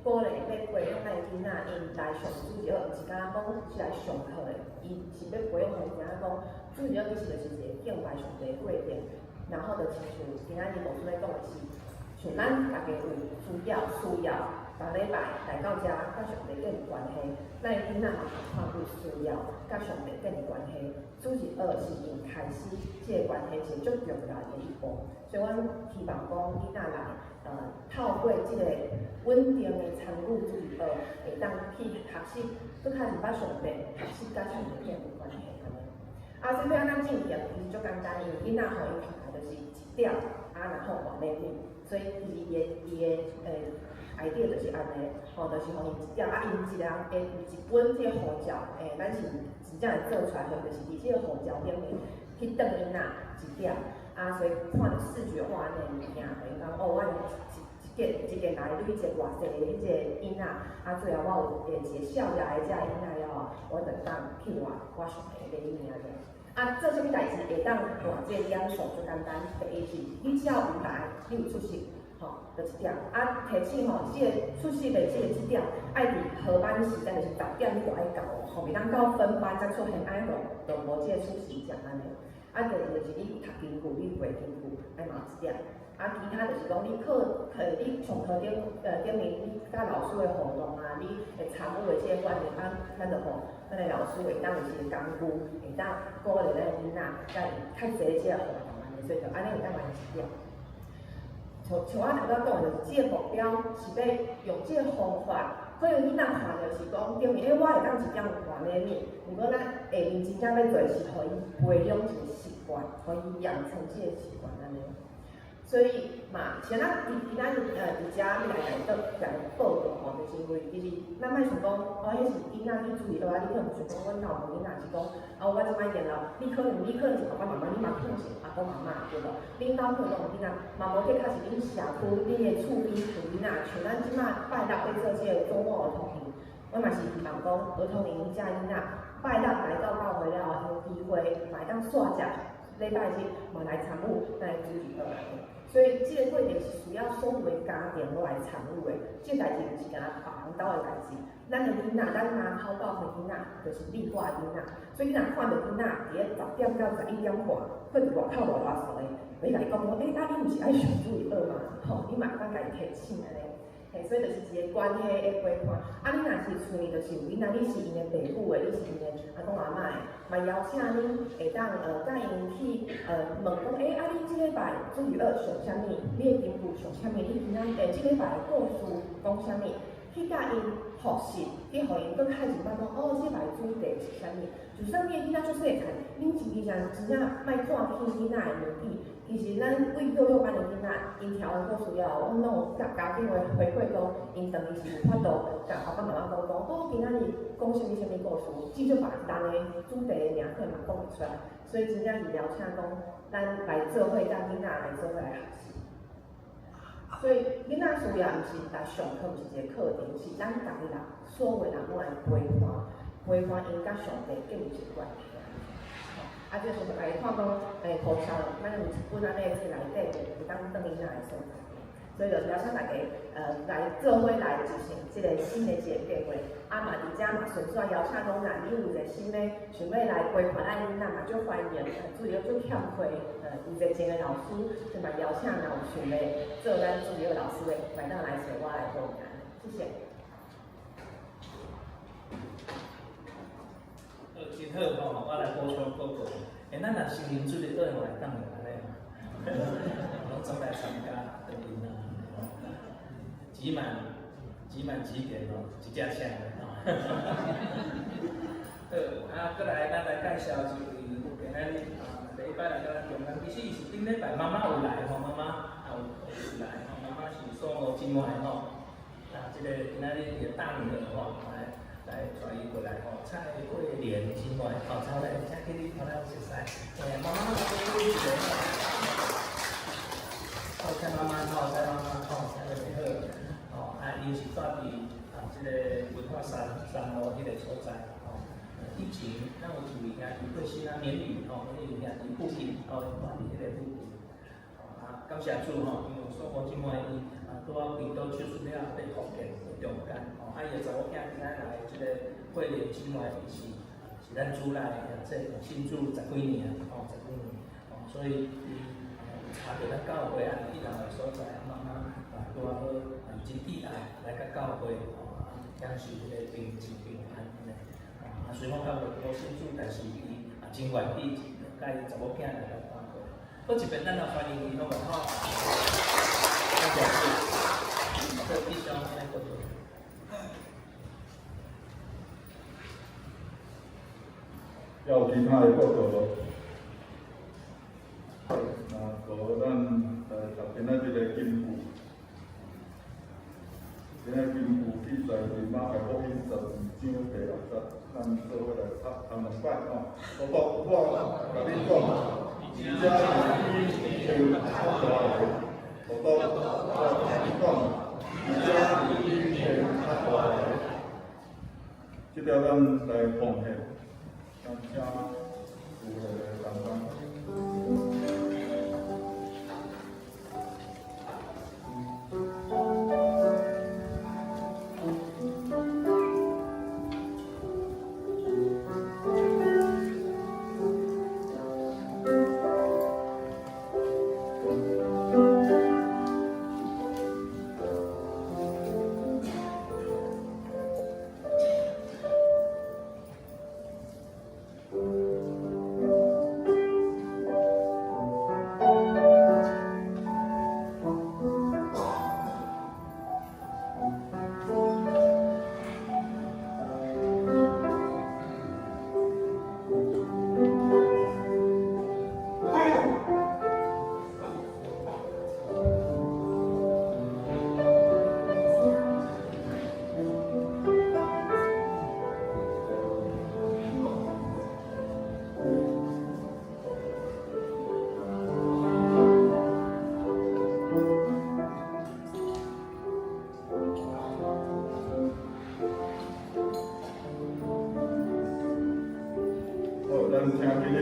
鼓励、要培养咱囡仔因来上主日学，毋是敢若讲是来上课的，伊是要培养咱囝仔讲主日学其实就是一个敬拜上帝的过程，然后就亲像今仔日牧师咧讲的是。像咱大家有需要，逐礼拜来到遮，甲上帝建立关系，咱的囡仔嘛同款有需要，甲上帝建立关系。主日学是因开始，这个关系是足重要的一步。所以，阮希望讲囡仔来，透过这个稳定的参与主日学，会当去学习，搁较是捌上帝，学习甲上帝建立关系安尼。这要安怎进行，其实足简单，因为囡仔互伊读的就是1点，然后换内面。所以伊的idea 就是安尼，就是互伊1点，因一人会有一本这个护照，咱是真正会做出来，就是伫这个护照顶面去转囡仔1点，所以看到视觉化安尼物件，等于讲我一个来累积偌济的这个囡仔，最后我有一个少爷的这个囡仔了后，我就当去我上帝的名了。做啥物代志会当换这个点数最简单，第一是你只要有来，你有出席，就1点。提醒这个出席的这个1点，爱伫合班时间就是10点你就爱到，免当到分班才出现，就无这个出席奖安尼。第二就是你读经句，你背经句，爱嘛1点。其他就是讲你你上课顶面你甲老师的互动你会参与的这个观念咱就互咱的老师会当有一个工具，会当鼓励咱囡仔，甲较侪这个互动所以就安尼会当来1点。像我头先讲的，就是这个目标是要用这个方法，可能囡仔看就是讲顶面，我会当1点换咧面，如果咱下面真正要做是，互伊培养一个习惯，互伊养成这个习惯安尼。所以嘛，像咱伫咱伫遮要来报告就是因为其实咱莫想讲，迄是囡仔去注意到你可能想讲，阮老母囡仔是讲，我即摆见了，你可能是爸爸妈妈，你嘛可能是阿公阿嬷，对无？恁兜可能有囡仔，嘛无计较是恁社区恁的厝边有囡仔，像咱即摆拜六要做这个周末儿童营，我嘛是希望讲儿童营遮囡仔拜六来到教会了后，有机会嘛会当煞食，礼拜日嘛来参与咱的主日学内。所所以这个过程是需要所有的家庭都来参与的，这代志毋是干那别人兜的代志。咱的囡仔，咱妈口教的囡仔，就是理化囡仔。所以你若看到囡仔伫咧10点到11点半，或者外口乱乱扫的，伊甲你讲讲，啊，你毋是爱上主义学嘛？吼，你嘛当家己提醒安尼。所以就是一个关系的陪伴。啊，你若是厝里就是有囡仔，你是因的爸母的，你是因的阿公阿嬷的，嘛邀请恁会当甲因去问讲，啊，你即礼拜主义学上啥物？你的进步上啥物？你今仔即礼拜的故事讲啥物？去甲因学习，去互因更较明白讲，哦，即礼拜主题是啥物？就算你的囡仔做细汉，恁真正莫看轻囡仔的问题。其实咱为幼班的囡仔，因听完故事了，阮拢有甲家长的回馈讲，因当时是有法度甲爸爸妈妈讲，哦，今仔日讲啥物故事，至少把人的主题的名片嘛讲出来，所以真正是邀请讲，咱来做伙甲囡仔来做伙来学习。所以囡仔需要毋是来上课，毋是一个课程，是咱家己人所有人拢来陪伴因甲上帝建立一个关系。啊，即是来看讲，课程，咱有一本安尼册内底有当转囡仔的所在，所以就邀请大家来做伙来执行即个新的一个计划。啊嘛，伫遮嘛顺续邀请讲，若你有一个新的想要来陪伴咱囡仔嘛，就欢迎。注意做欠缺有热情的老师，就嘛邀请若有想要做咱助理老师的，来当来找我来报名。谢谢。真好吼，我来补充报告。咱若新年主日学来当然安尼嘛，拢总来参加当然啦。集满几点哦？一只车吼。好，啊，再来咱来介绍一位今仔日礼拜来甲咱中间，其实伊是顶礼拜妈妈有来吼，妈妈也有来吼，妈妈是双母姊妹吼，这个今仔日个大女儿吼来带伊过来吼，蔡桂莲姊妹吼，蔡来，请给你头来熟悉。妈妈来这里一个，好，蔡妈妈吼，蔡妈妈吼，蔡个好，吼，伊是住伫这个文化山路迄个所在吼。以前咱有注意遐，伊过新啊年旅吼，迄个遐伫附近吼，住伫迄个附近。感谢主吼，因为双母姊妹伊拄啊病倒手术了，被复健中间吼，伊个查某囝今仔来即个桂莲姊妹，伊是咱主来即信主10几年吼，10几年吼，所以伊查着咱教会啊，伊人个所在，慢慢拄啊好真意爱来甲教会吼，享受即个平安安尼。虽然较无信主，但是伊真愿意甲伊查某囝来甲教会。好，一遍咱来欢迎伊，好无吼？感谢主。好，以上来报告。要有其他的报告无？那就咱读今仔日个经句，今仔经句记载伫马太福音12章第60，咱做伙来读2摆吼。我甲你讲。家里一天差不多，我都讲，家里一天差不多。这条咱来奉献，咱请有个同工。咱请今日。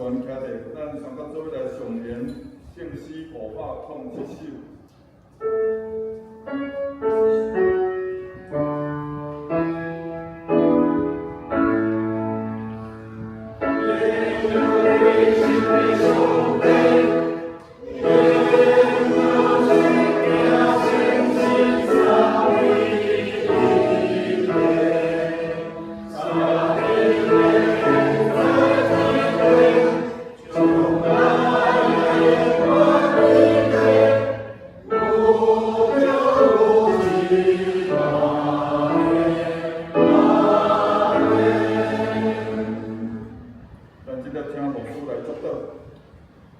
愿徛者，咱上到做来上言敬诗507首。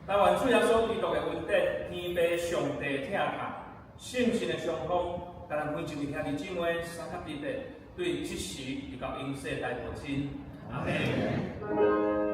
台湾主要所基督的恩典，天父上帝疼看，圣神的上方，甲咱每一位兄弟姊妹三合一体，对即时直到永世大保证。阿门。